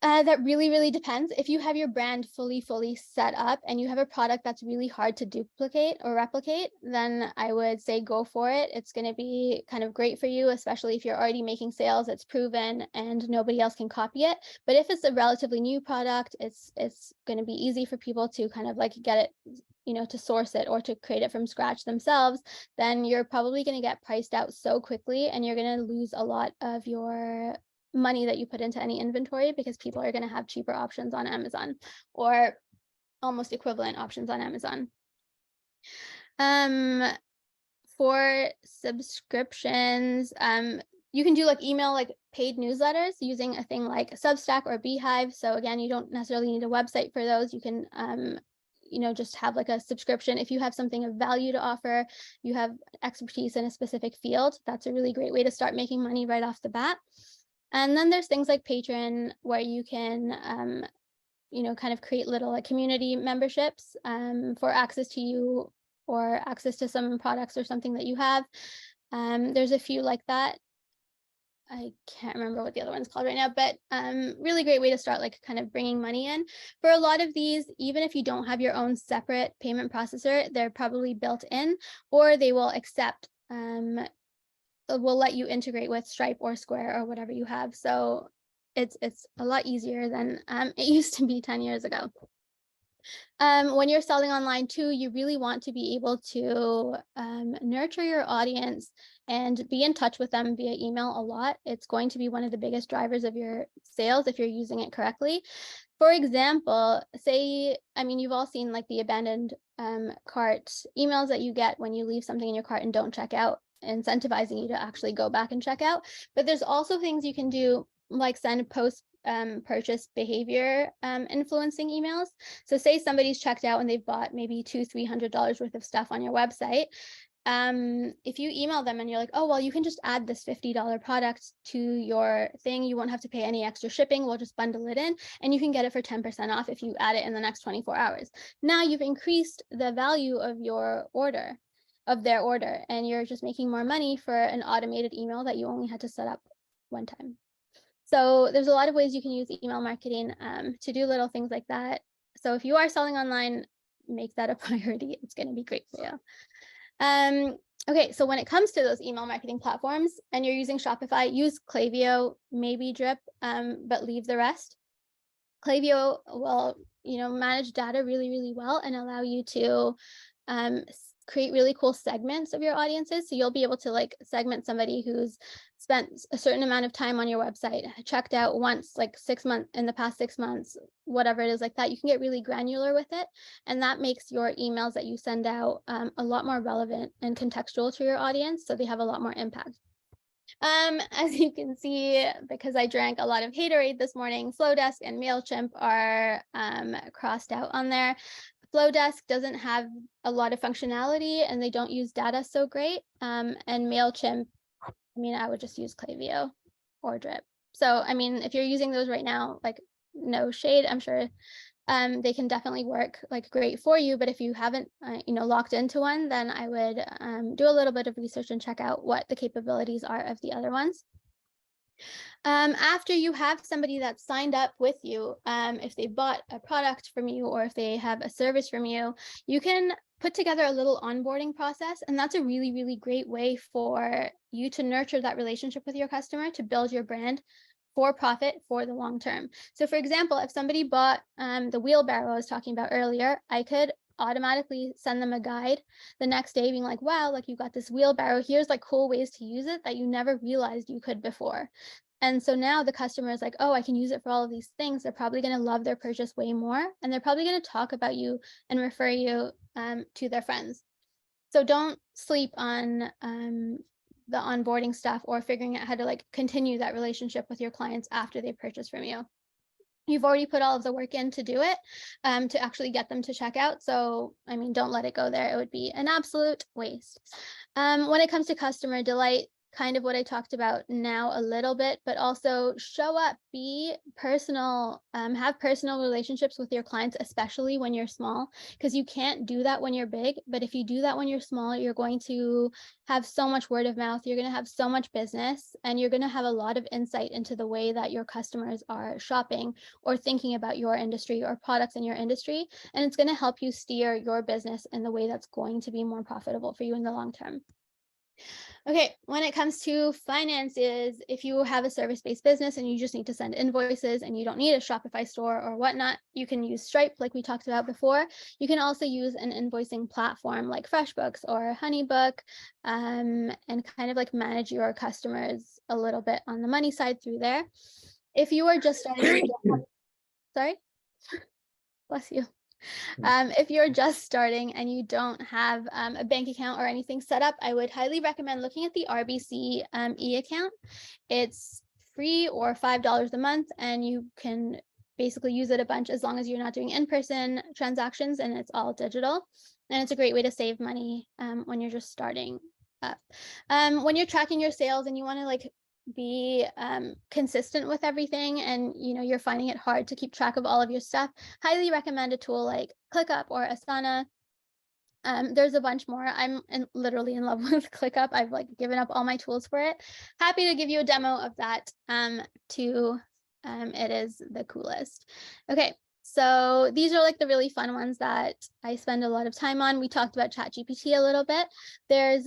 That really depends. If you have your brand fully set up and you have a product that's really hard to duplicate or replicate, then I would say go for it. It's going to be kind of great for you, especially if you're already making sales, it's proven and nobody else can copy it. But if it's a relatively new product, it's going to be easy for people to kind of like get it, to source it or to create it from scratch themselves. Then you're probably going to get priced out so quickly, and you're going to lose a lot of your money that you put into any inventory, because people are going to have cheaper options on Amazon or almost equivalent options on Amazon. For subscriptions, you can do like email, like paid newsletters using a thing like Substack or Beehive. So again, you don't necessarily need a website for those. You can just have like a subscription. If you have something of value to offer, you have expertise in a specific field, that's a really great way to start making money right off the bat. And then there's things like Patreon, where you can, kind of create little like community memberships for access to you or access to some products or something that you have. There's a few like that. I can't remember what the other one's called right now, but really great way to start, like kind of bringing money in. For a lot of these, even if you don't have your own separate payment processor, they're probably built in, or they will accept, will let you integrate with Stripe or Square or whatever you have. So it's a lot easier than it used to be 10 years ago. When you're selling online too, you really want to be able to nurture your audience and be in touch with them via email a lot. It's going to be one of the biggest drivers of your sales if you're using it correctly. For example, say, I mean, you've all seen like the abandoned cart emails that you get when you leave something in your cart and don't check out, incentivizing you to actually go back and check out. But there's also things you can do, like send post purchase behavior influencing emails. So say somebody's checked out and they've bought maybe $200-300 worth of stuff on your website. If you email them and you're like, oh, well, you can just add this $50 product to your thing. You won't have to pay any extra shipping. We'll just bundle it in and you can get it for 10% off if you add it in the next 24 hours. Now you've increased the value of your order, of their order, and you're just making more money for an automated email that you only had to set up one time. So there's a lot of ways you can use email marketing to do little things like that. So if you are selling online, make that a priority. It's going to be great for you. Okay, so when it comes to those email marketing platforms and you're using Shopify, use Klaviyo, maybe Drip, but leave the rest. Klaviyo will, manage data really, really well and allow you to create really cool segments of your audiences. So you'll be able to like segment somebody who's spent a certain amount of time on your website, checked out once, like 6 months in the past 6 months, whatever it is like that. You can get really granular with it. And that makes your emails that you send out a lot more relevant and contextual to your audience. So they have a lot more impact. As you can see, because I drank a lot of Haterade this morning, Flowdesk and MailChimp are crossed out on there. Flowdesk doesn't have a lot of functionality and they don't use data so great. And MailChimp, I would just use Klaviyo or Drip. So, if you're using those right now, like no shade, I'm sure they can definitely work like great for you. But if you haven't, locked into one, then I would do a little bit of research and check out what the capabilities are of the other ones. After you have somebody that's signed up with you, if they bought a product from you or if they have a service from you, you can put together a little onboarding process. And that's a really, really great way for you to nurture that relationship with your customer, to build your brand for profit for the long term. So for example, if somebody bought the wheelbarrow I was talking about earlier, I could automatically send them a guide the next day being like, wow, like you got this wheelbarrow, here's like cool ways to use it that you never realized you could before. And so now the customer is like, oh, I can use it for all of these things. They're probably going to love their purchase way more. And they're probably going to talk about you and refer you to their friends. So don't sleep on the onboarding stuff or figuring out how to like continue that relationship with your clients after they purchase from you. You've already put all of the work in to do it, to actually get them to check out. So, don't let it go there. It would be an absolute waste. When it comes to customer delight, kind of what I talked about now a little bit, but also show up, be personal, have personal relationships with your clients, especially when you're small, because you can't do that when you're big. But if you do that when you're small, you're going to have so much word of mouth, you're going to have so much business, and you're going to have a lot of insight into the way that your customers are shopping or thinking about your industry or products in your industry. And it's going to help you steer your business in the way that's going to be more profitable for you in the long term. Okay, when it comes to finances, if you have a service-based business and you just need to send invoices and you don't need a Shopify store or whatnot, you can use Stripe like we talked about before. You can also use an invoicing platform like FreshBooks or HoneyBook, and kind of like manage your customers a little bit on the money side through there. If you are just starting, sorry, bless you. If you're just starting and you don't have a bank account or anything set up, I would highly recommend looking at the RBC e-account. It's free or $5 a month, and you can basically use it a bunch as long as you're not doing in-person transactions and it's all digital. And it's a great way to save money when you're just starting up. When you're tracking your sales and you want to like be consistent with everything, and you're finding it hard to keep track of all of your stuff, highly recommend a tool like ClickUp or Asana. There's a bunch more. Literally in love with ClickUp. I've like given up all my tools for it. Happy to give you a demo of that too. It is the coolest. Okay, so these are like the really fun ones that I spend a lot of time on. We talked about ChatGPT a little bit. There's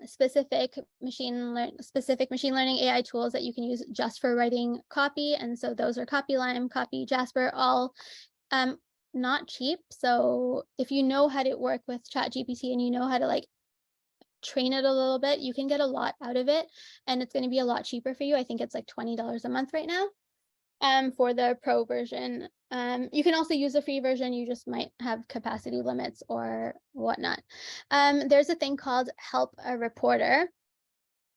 specific machine learning AI tools that you can use just for writing copy, and so those are CopyLime, Copy Jasper, all not cheap. So if you know how to work with ChatGPT and you know how to like train it a little bit, you can get a lot out of it, and it's going to be a lot cheaper for you. I think it's like $20 a month right now for the pro version. You can also use the free version. You just might have capacity limits or whatnot. There's a thing called Help a Reporter.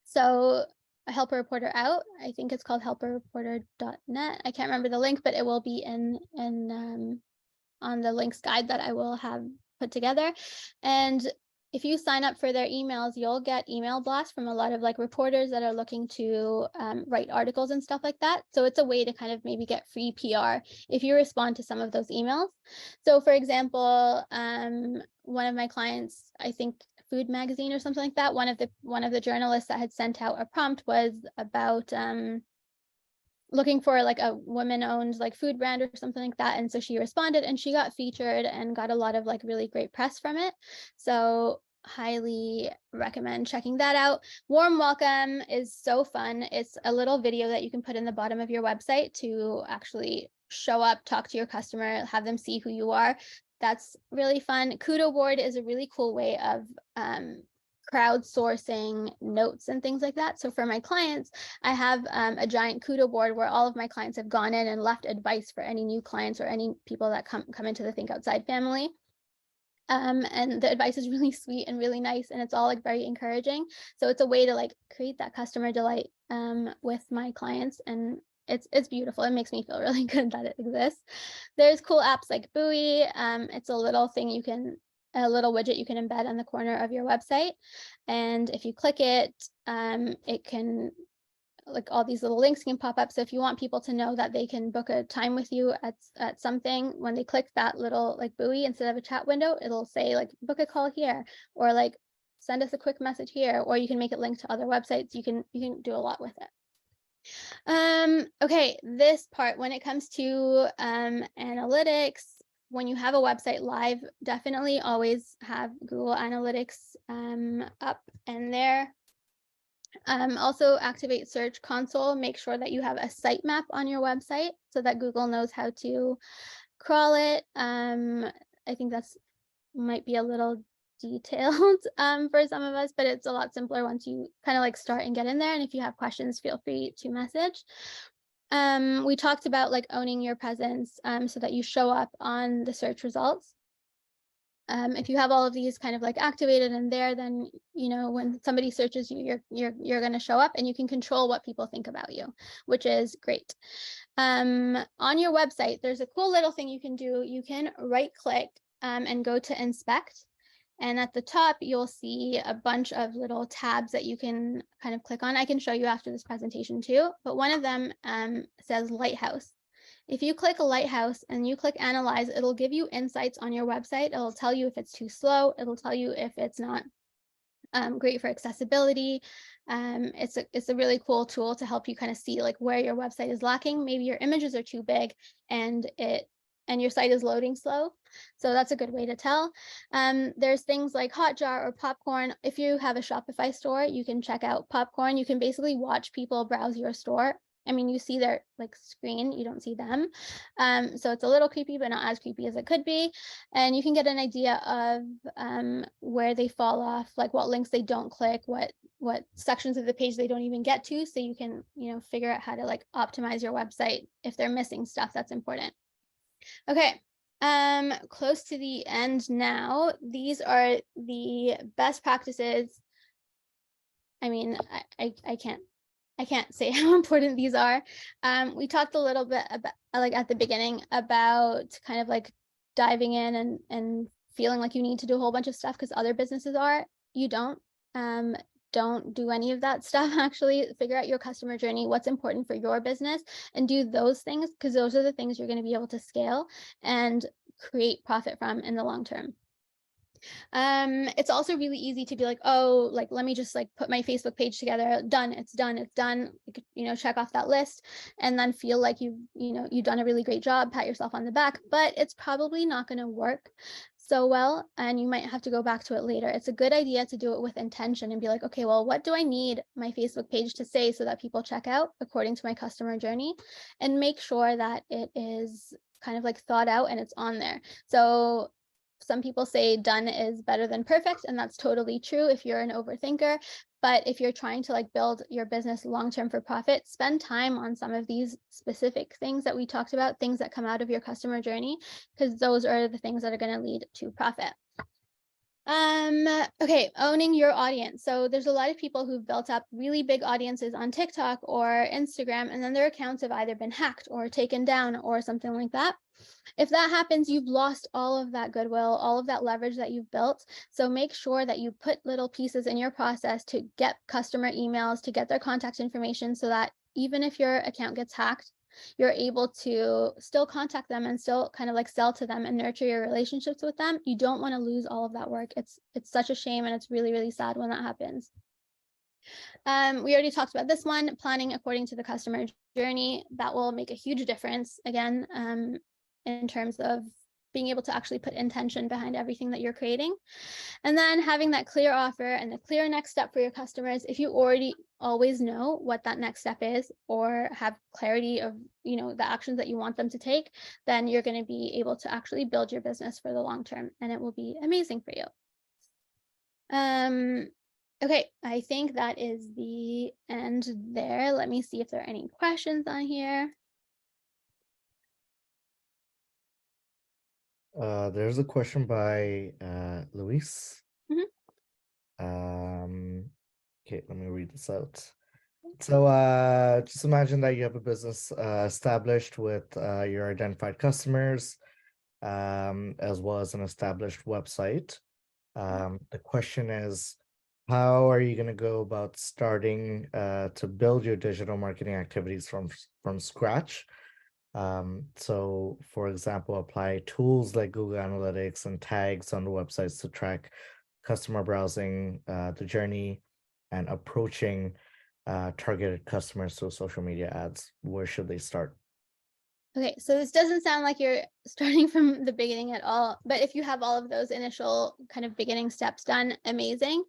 So Help a Reporter Out, I think it's called helpareporter.net. I can't remember the link, but it will be in on the links guide that I will have put together. And if you sign up for their emails, you'll get email blasts from a lot of like reporters that are looking to write articles and stuff like that. So it's a way to kind of maybe get free PR if you respond to some of those emails. So for example, one of my clients, I think Food Magazine or something like that, one of the journalists that had sent out a prompt was about looking for like a woman-owned like food brand or something like that, and so she responded and she got featured and got a lot of like really great press from it. So highly recommend checking that out. Warm Welcome is so fun. It's a little video that you can put in the bottom of your website to actually show up, talk to your customer, have them see who you are. That's really fun. Kudo Board is a really cool way of crowdsourcing notes and things like that. So for my clients, I have a giant Kudo board where all of my clients have gone in and left advice for any new clients or any people that come into the Think Outside family. And the advice is really sweet and really nice, and it's all like very encouraging. So it's a way to like create that customer delight with my clients, and it's beautiful. It makes me feel really good that it exists. There's cool apps like Buoy. It's a little thing a little widget you can embed on the corner of your website, and if you click it, it can like all these little links can pop up. So if you want people to know that they can book a time with you at something, when they click that little like buoy instead of a chat window, it'll say like book a call here, or like send us a quick message here, or you can make it link to other websites. You can do a lot with it. Okay, this part, when it comes to analytics, when you have a website live, definitely always have Google Analytics up and there. Also activate Search Console. Make sure that you have a sitemap on your website so that Google knows how to crawl it. I think that's might be a little detailed for some of us, but it's a lot simpler once you kind of like start and get in there. And if you have questions, feel free to message. We talked about like owning your presence so that you show up on the search results. If you have all of these kind of like activated in there, then you know when somebody searches you, you're going to show up, and you can control what people think about you, which is great. On your website, there's a cool little thing you can do. You can right click and go to inspect, and at the top you'll see a bunch of little tabs that you can kind of click on. I can show you after this presentation too, but one of them says Lighthouse. If you click a lighthouse and you click analyze, it'll give you insights on your website. It'll tell you if it's too slow. It'll tell you if it's not great for accessibility. It's a really cool tool to help you kind of see like where your website is lacking. Maybe your images are too big and your site is loading slow. So that's a good way to tell. There's things like Hotjar or Popcorn. If you have a Shopify store, you can check out Popcorn. You can basically watch people browse your store. I mean, you see their like screen, you don't see them. So it's a little creepy, but not as creepy as it could be. And you can get an idea of where they fall off, like what links they don't click, what sections of the page they don't even get to. So you can, you know, figure out how to like optimize your website if they're missing stuff that's important. Okay. Close to the end now. These are the best practices. I mean, I can't say how important these are. We talked a little bit about, like at the beginning, about kind of like diving in and feeling like you need to do a whole bunch of stuff because other businesses are. You don't. Don't do any of that stuff. Actually, figure out your customer journey, what's important for your business, and do those things, because those are the things you're going to be able to scale and create profit from in the long term. It's also really easy to be like, oh, like, let me just like put my Facebook page together. Done. It's done. It's done. You know, check off that list and then feel like you've done a really great job, pat yourself on the back, but it's probably not going to work so well. And you might have to go back to it later. It's a good idea to do it with intention and be like, okay, well, what do I need my Facebook page to say so that people check out according to my customer journey, and make sure that it is kind of like thought out and it's on there. So some people say done is better than perfect, and that's totally true if you're an overthinker. But if you're trying to like build your business long-term for profit, spend time on some of these specific things that we talked about, things that come out of your customer journey, because those are the things that are going to lead to profit. Okay, owning your audience. So there's a lot of people who've built up really big audiences on TikTok or Instagram, and then their accounts have either been hacked or taken down or something like that. If that happens, you've lost all of that goodwill, all of that leverage that you've built. So make sure that you put little pieces in your process to get customer emails, to get their contact information, so that even if your account gets hacked, you're able to still contact them and still kind of like sell to them and nurture your relationships with them. You don't want to lose all of that work. It's such a shame, and it's really, really sad when that happens. We already talked about this one, planning according to the customer journey. That will make a huge difference, again, in terms of being able to actually put intention behind everything that you're creating. And then having that clear offer and the clear next step for your customers. If you already always know what that next step is, or have clarity of, the actions that you want them to take, then you're going to be able to actually build your business for the long term, and it will be amazing for you. Okay, I think that is the end there. Let me see if there are any questions on here. There's a question by Luis. Mhm. Okay, let me read this out. So just imagine that you have a business established with your identified customers, as well as an established website. The question is, how are you going to go about starting to build your digital marketing activities from scratch? So, for example, apply tools like Google Analytics and tags on the websites to track customer browsing, the journey, and approaching targeted customers through social media ads. Where should they start? Okay, so this doesn't sound like you're starting from the beginning at all, but if you have all of those initial kind of beginning steps done, amazing.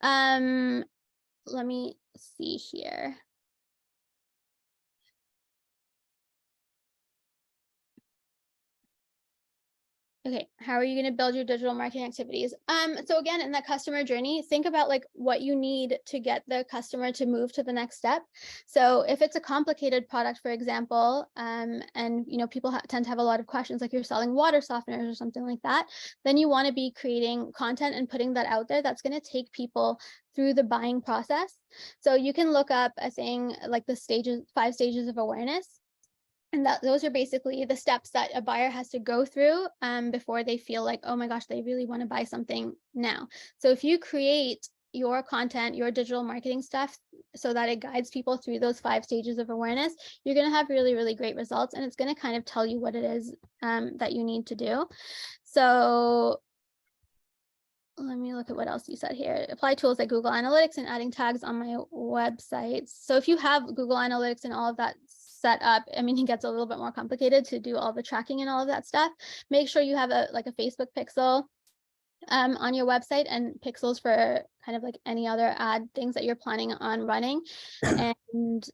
Let me see here. Okay, how are you going to build your digital marketing activities? So again, in that customer journey, think about like what you need to get the customer to move to the next step. So if it's a complicated product, for example, and people tend to have a lot of questions, like you're selling water softeners or something like that, then you want to be creating content and putting that out there that's going to take people through the buying process. So you can look up a thing like the 5 stages of awareness. And those are basically the steps that a buyer has to go through before they feel like, oh my gosh, they really want to buy something now. So if you create your content, your digital marketing stuff, so that it guides people through those 5 stages of awareness, you're going to have really, really great results. And it's going to kind of tell you what it is that you need to do. So let me look at what else you said here. Apply tools like Google Analytics and adding tags on my websites. So if you have Google Analytics and all of that set up, I mean, it gets a little bit more complicated to do all the tracking and all of that stuff. Make sure you have a Facebook pixel on your website, and pixels for kind of like any other ad things that you're planning on running. And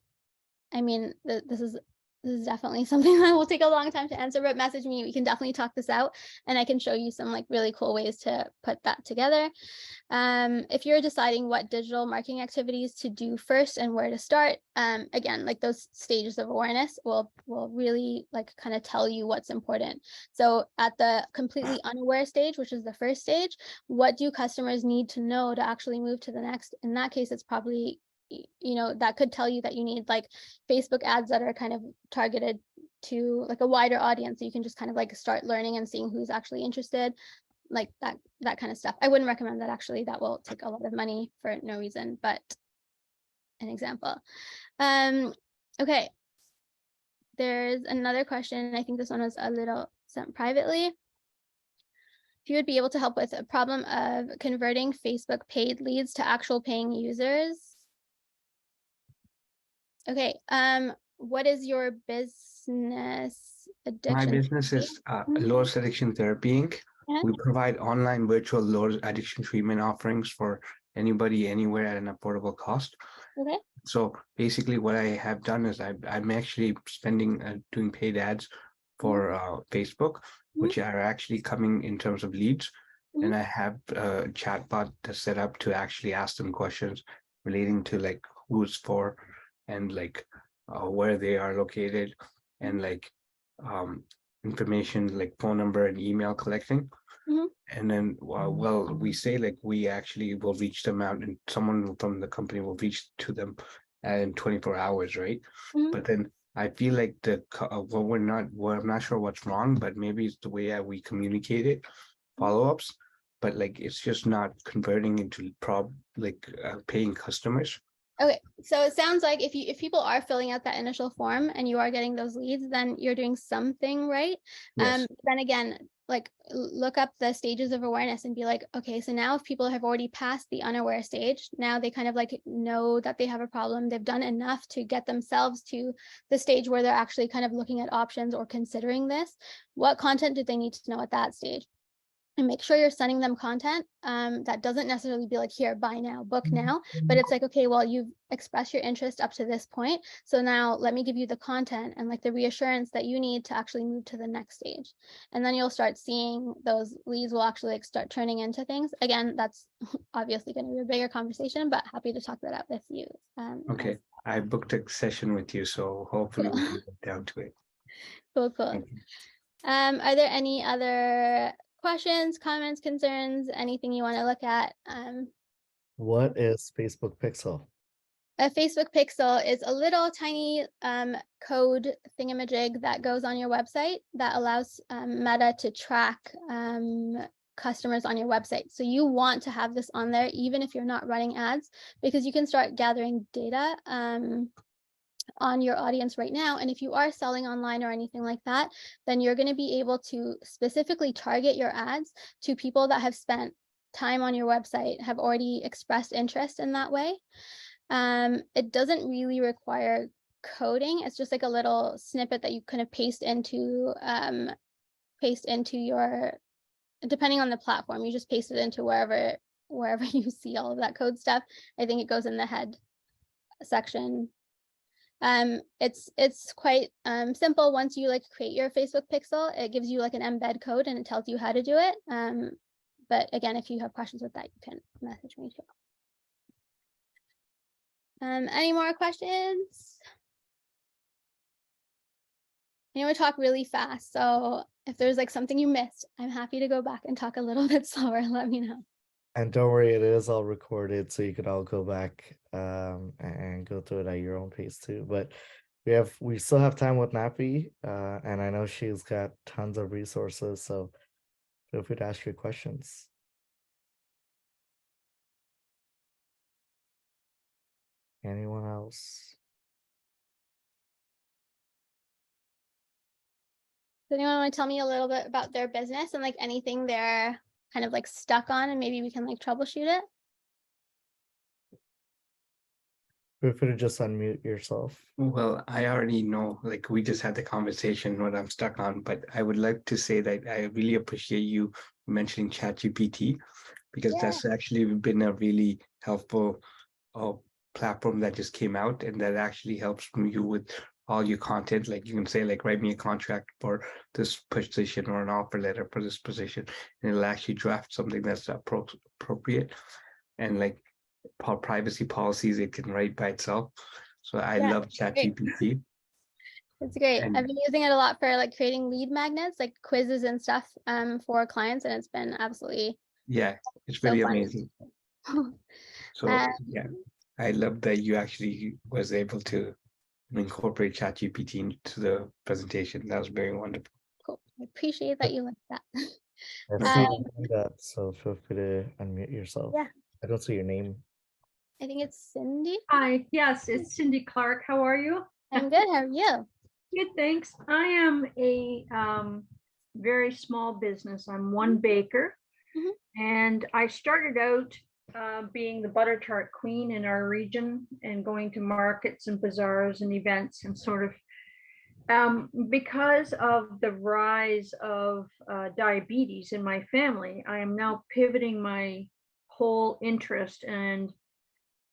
I mean, this is definitely something that will take a long time to answer, but message me. We can definitely talk this out, and I can show you some like really cool ways to put that together. If you're deciding what digital marketing activities to do first and where to start, again, like those stages of awareness will really like kind of tell you what's important. So at the completely unaware stage, which is the first stage, what do customers need to know to actually move to the next? In that case, it's probably, that could tell you that you need like Facebook ads that are kind of targeted to like a wider audience. So you can just kind of like start learning and seeing who's actually interested, like that kind of stuff. I wouldn't recommend that, actually. That will take a lot of money for no reason, but an example. Okay. There's another question. I think this one was a little sent privately. if you would be able to help with a problem of converting Facebook paid leads to actual paying users. Okay. What is your business My addiction? business is Mhm. Lowe's Addiction Therapy Inc. Yeah. We provide online virtual Lowe's addiction treatment offerings for anybody, anywhere at an affordable cost. Okay. So basically, what I have done is I'm actually spending doing paid ads for Facebook, which are actually coming in terms of leads. Mhm. And I have a chatbot that's set up to actually ask them questions relating to like who's for and like where they are located and like um, information like phone number and email collecting. Mhm. And then, well, we say like we actually will reach them out, and someone from the company will reach to them in 24 hours, right? Mhm. But then I feel like well, I'm not sure what's wrong, but maybe it's the way that we communicate it, follow-ups, but like it's just not converting into paying customers. Okay, so it sounds like if people are filling out that initial form and you are getting those leads, then you're doing something right. Yes. Then again, like look up the stages of awareness and be like, okay, so now if people have already passed the unaware stage, now they kind of like know that they have a problem. They've done enough to get themselves to the stage where they're actually kind of looking at options or considering this. What content do they need to know at that stage? And make sure you're sending them content that doesn't necessarily be like, here, buy now, book now, but it's like, okay, well, you've expressed your interest up to this point. So now let me give you the content and like the reassurance that you need to actually move to the next stage. And then you'll start seeing those leads will actually like start turning into things. Again, that's obviously going to be a bigger conversation, but happy to talk that out with you. Okay. I booked a session with you, so hopefully we can get down to it. Cool, cool. Thank you. Are there any other questions, comments, concerns, anything you want to look at? What is Facebook Pixel? A Facebook pixel is a little tiny code thingamajig that goes on your website that allows Meta to track customers on your website. So you want to have this on there even if you're not running ads, because you can start gathering data on your audience right now. And if you are selling online or anything like that, then you're going to be able to specifically target your ads to people that have spent time on your website, have already expressed interest in that way. It doesn't really require coding. It's just like a little snippet that you kind of paste into your, depending on the platform, you just paste it into wherever you see all of that code stuff. I think it goes in the head section. It's quite simple. Once you like create your Facebook pixel, it gives you like an embed code and it tells you how to do it. But again, if you have questions with that, you can message me too. Any more questions? I know I talk really fast, so if there's like something you missed, I'm happy to go back and talk a little bit slower. Let me know. And don't worry, it is all recorded, so you can all go back and go through it at your own pace too. But we still have time with Nappy, and I know she's got tons of resources, so feel free to ask your questions. Anyone else? Does anyone want to tell me a little bit about their business and like anything they're kind of like stuck on, and maybe we can like troubleshoot it? Feel free to just unmute yourself. Well, I already know, like we just had the conversation what I'm stuck on, but I would like to say that I really appreciate you mentioning ChatGPT because Yeah. that's actually been a really helpful platform that just came out and that actually helps you with all your content. Like you can say, like, write me a contract for this position or an offer letter for this position, and it'll actually draft something that's appropriate and like privacy policies it can write by itself. So I Yeah, love ChatGPT. it's great. And I've been using it a lot for like creating lead magnets, like quizzes and stuff for clients, and it's been absolutely yeah, it's so really fun. amazing. So yeah, I love that you actually was able to incorporate ChatGPT into the presentation. That was very wonderful. Cool. I appreciate that you like that. I No see Um, your hand up, so feel free to unmute yourself. Yeah. I don't see your name. I think it's Cindy. Hi, yes, it's Cindy Clark. How are you? I'm good. How are you? Good, thanks. I am a very small business. I'm one baker, Mhm. and I started out being the butter tart queen in our region and going to markets and bazaars and events and sort of because of the rise of diabetes in my family, I am now pivoting my whole interest and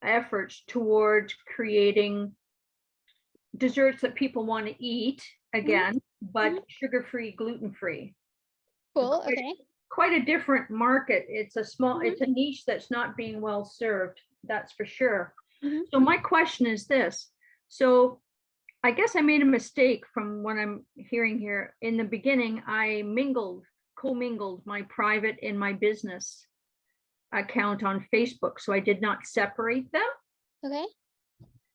efforts towards creating desserts that people want to eat again, but sugar-free, gluten-free. Cool. Quite, Okay. quite a different market. It's a small, Mhm. it's a niche that's not being well served, that's for sure. Mhm. So my question is this. So I guess I made a mistake from what I'm hearing here. In the beginning, I commingled my private and my business account on Facebook. So I did not separate them. Okay.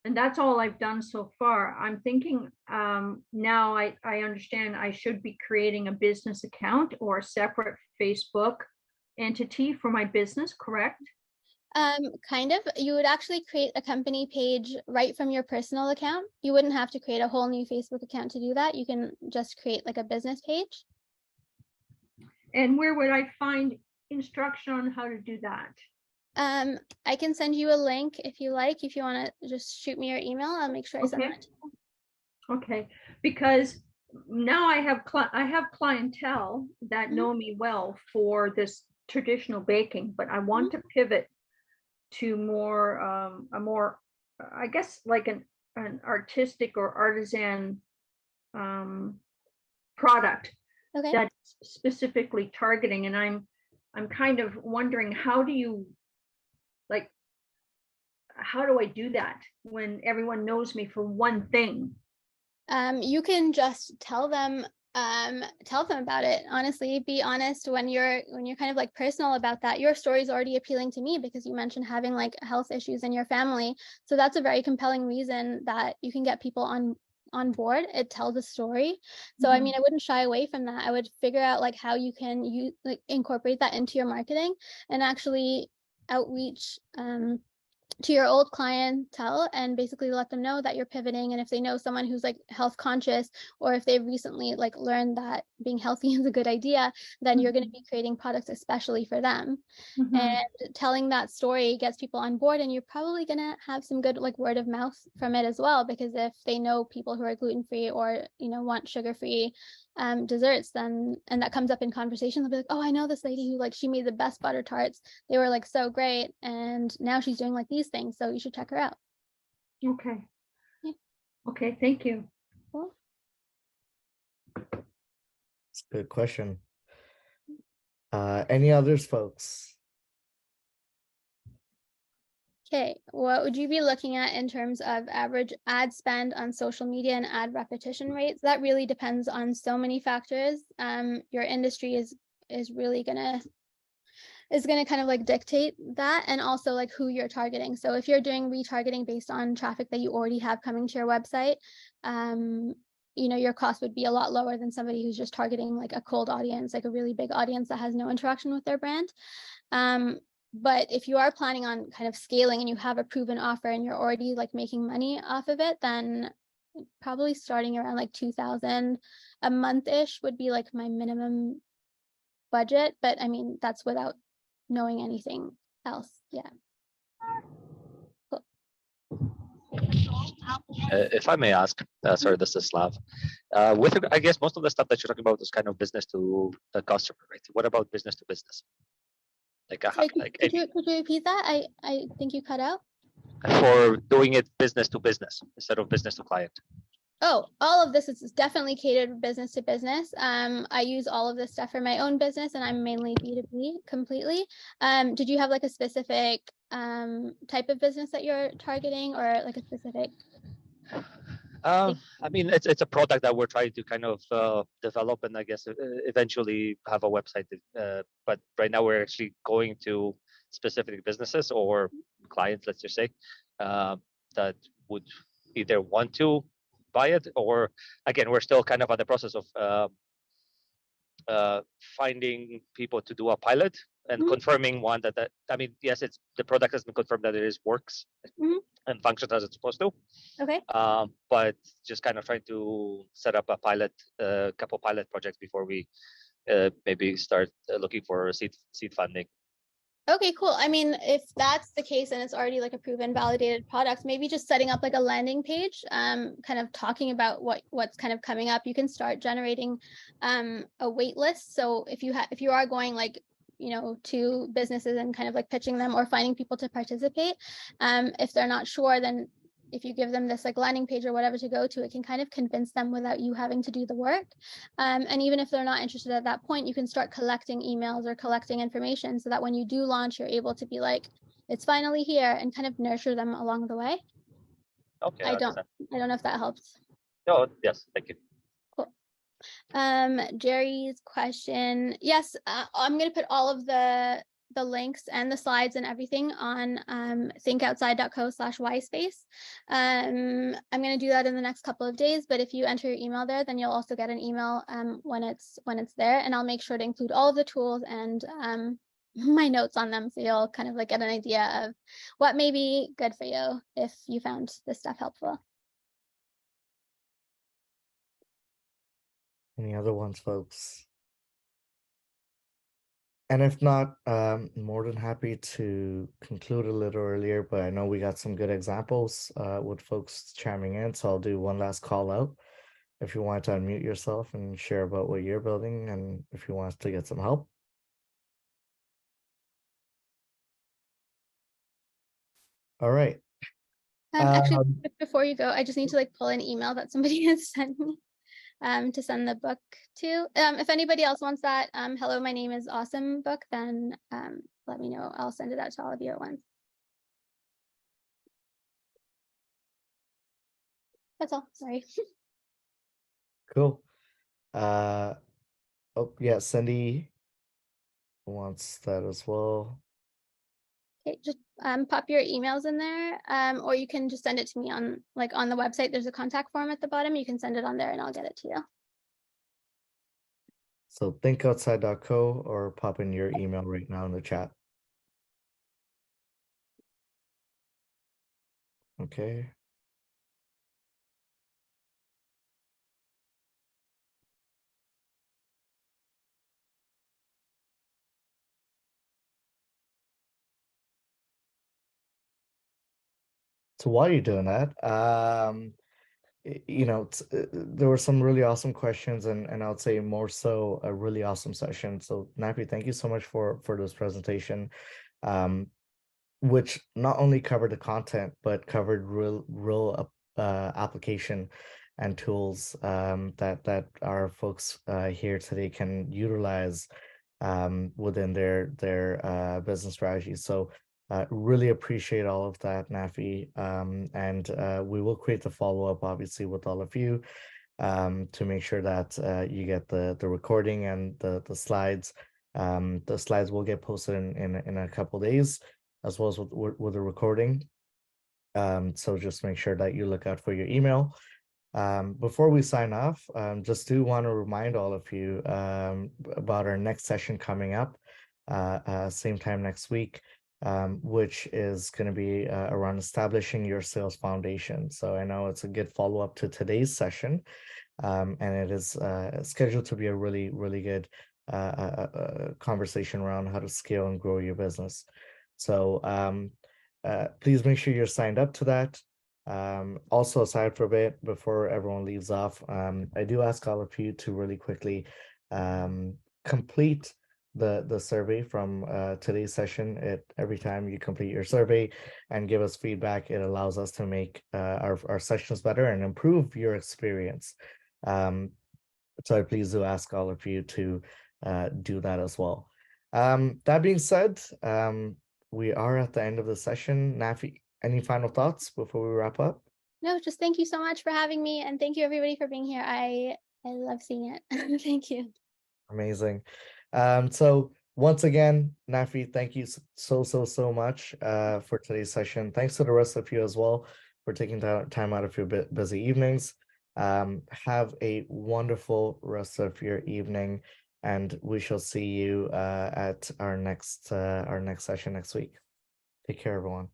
And that's all I've done so far. I'm thinking now I understand I should be creating a business account or a separate Facebook entity for my business, correct? Kind of. You would actually create a company page right from your personal account. You wouldn't have to create a whole new Facebook account to do that. You can just create like a business page. And where would I find instruction on how to do that? I can send you a link if you like. If you want to just shoot me your email, I'll make sure I send Okay. that to you. Okay, because now I have clientele that Mhm. know me well for this traditional baking, but I want to pivot to more a more I guess like an artistic or artisan product Okay. that's specifically targeting. And I'm kind of wondering, how do you like how do I do that when everyone knows me for one thing? You can just tell them about it. Honestly, be honest when you're kind of like personal about that. Your story is already appealing to me because you mentioned having like health issues in your family. So that's a very compelling reason that you can get people on board. It tells a story. So I mean, I wouldn't shy away from that. I would figure out like how you can incorporate that into your marketing and actually outreach to your old clientele and basically let them know that you're pivoting. And if they know someone who's like health conscious, or if they've recently like learned that being healthy is a good idea, then you're going to be creating products especially for them. And telling that story gets people on board, and you're probably going to have some good like word of mouth from it as well, because if they know people who are gluten-free or want sugar-free desserts, then and that comes up in conversation, they'll be like, oh, I know this lady who like she made the best butter tarts. They were like so great, and now she's doing like these things, so you should check her out. Okay. Yeah. Okay, thank you. Cool. It's a good question. Any others, folks? Okay, what would you be looking at in terms of average ad spend on social media and ad repetition rates? That really depends on so many factors. Your industry is really gonna kind of like dictate that, and also like who you're targeting. So if you're doing retargeting based on traffic that you already have coming to your website, your cost would be a lot lower than somebody who's just targeting like a cold audience, like a really big audience that has no interaction with their brand. But if you are planning on kind of scaling and you have a proven offer and you're already like making money off of it, then probably starting around like 2,000 a month-ish would be like my minimum budget. But I mean, that's without knowing anything else. Yeah. Cool. If I may ask, sorry, this is Slav. I guess most of the stuff that you're talking about is kind of business to the customer, right? What about business to business? Sorry, could you repeat that? I think you cut out. For doing it business to business instead of business to client. Oh, all of this is definitely catered business to business. I use all of this stuff for my own business, and I'm mainly B2B completely. Did you have like a specific type of business that you're targeting, or like a specific? I mean, it's a product that we're trying to kind of develop, and I guess eventually have a website. But right now, we're actually going to specific businesses or clients, let's just say, that would either want to buy it, or again, we're still kind of on the process of finding people to do a pilot and Mhm. confirming one that I mean, yes, it's the product has been confirmed that it is works Mhm. and functions as it's supposed to. Okay. But just kind of trying to set up a couple pilot projects before we maybe start looking for seed funding. Okay, cool. I mean, if that's the case and it's already like a proven validated product, maybe just setting up like a landing page, kind of talking about what's kind of coming up. You can start generating a wait list. So if you are going like, to businesses and kind of like pitching them or finding people to participate, if they're not sure, then if you give them this like landing page or whatever to go to, it can kind of convince them without you having to do the work. And even if they're not interested at that point, you can start collecting emails or collecting information so that when you do launch, you're able to be like, it's finally here, and kind of nurture them along the way. Okay, I I don't understand. know if that helps. No, yes, thank you. Cool. Jerry's question. Yes, I'm going to put all of the links and the slides and everything on thinkoutside.co/yspace. I'm going to do that in the next couple of days, but if you enter your email there, then you'll also get an email when it's there, and I'll make sure to include all of the tools and my notes on them, so you'll kind of like get an idea of what may be good for you if you found this stuff helpful. Any other ones, folks? And if not, more than happy to conclude a little earlier, but I know we got some good examples with folks chiming in, so I'll do one last call out. If you want to unmute yourself and share about what you're building, and if you want to get some help. All right. Actually, before you go, I just need to like pull an email that somebody has sent me to send the book to. If anybody else wants that, hello, my name is Awesome book, then let me know. I'll send it out to all of you at once. That's all. Sorry. Cool. Oh yeah, Cindy wants that as well. Okay, just pop your emails in there, or you can just send it to me on the website. There's a contact form at the bottom. You can send it on there and I'll get it to you. So thinkoutside.co or pop in your email right now in the chat. Okay. So while you're doing that, there were some really awesome questions, and I would say more so a really awesome session. So Nappy, thank you so much for this presentation, which not only covered the content but covered real application and tools that our folks here today can utilize within their business strategy. So really appreciate all of that, Nafi. And we will create the follow-up, obviously, with all of you to make sure that you get the recording and the slides. The slides will get posted in a couple days, as well as with the recording. So just make sure that you look out for your email. Before we sign off, just do want to remind all of you about our next session coming up, same time next week, which is going to be around establishing your sales foundation. So I know it's a good follow-up to today's session, and it is scheduled to be a really, really good conversation around how to scale and grow your business. So please make sure you're signed up to that. Also, aside for a bit, before everyone leaves off, I do ask all of you to really quickly complete the survey from today's session. Every time you complete your survey and give us feedback, it allows us to make our sessions better and improve your experience. So I please do ask all of you to do that as well. That being said, we are at the end of the session. Nafi, any final thoughts before we wrap up? No, just thank you so much for having me, and thank you everybody for being here. I love seeing it. Thank you. Amazing. So once again, Nafi, thank you so much for today's session. Thanks to the rest of you as well for taking time out of your busy evenings. Have a wonderful rest of your evening. and we shall see you at our next session next week. Take care, everyone.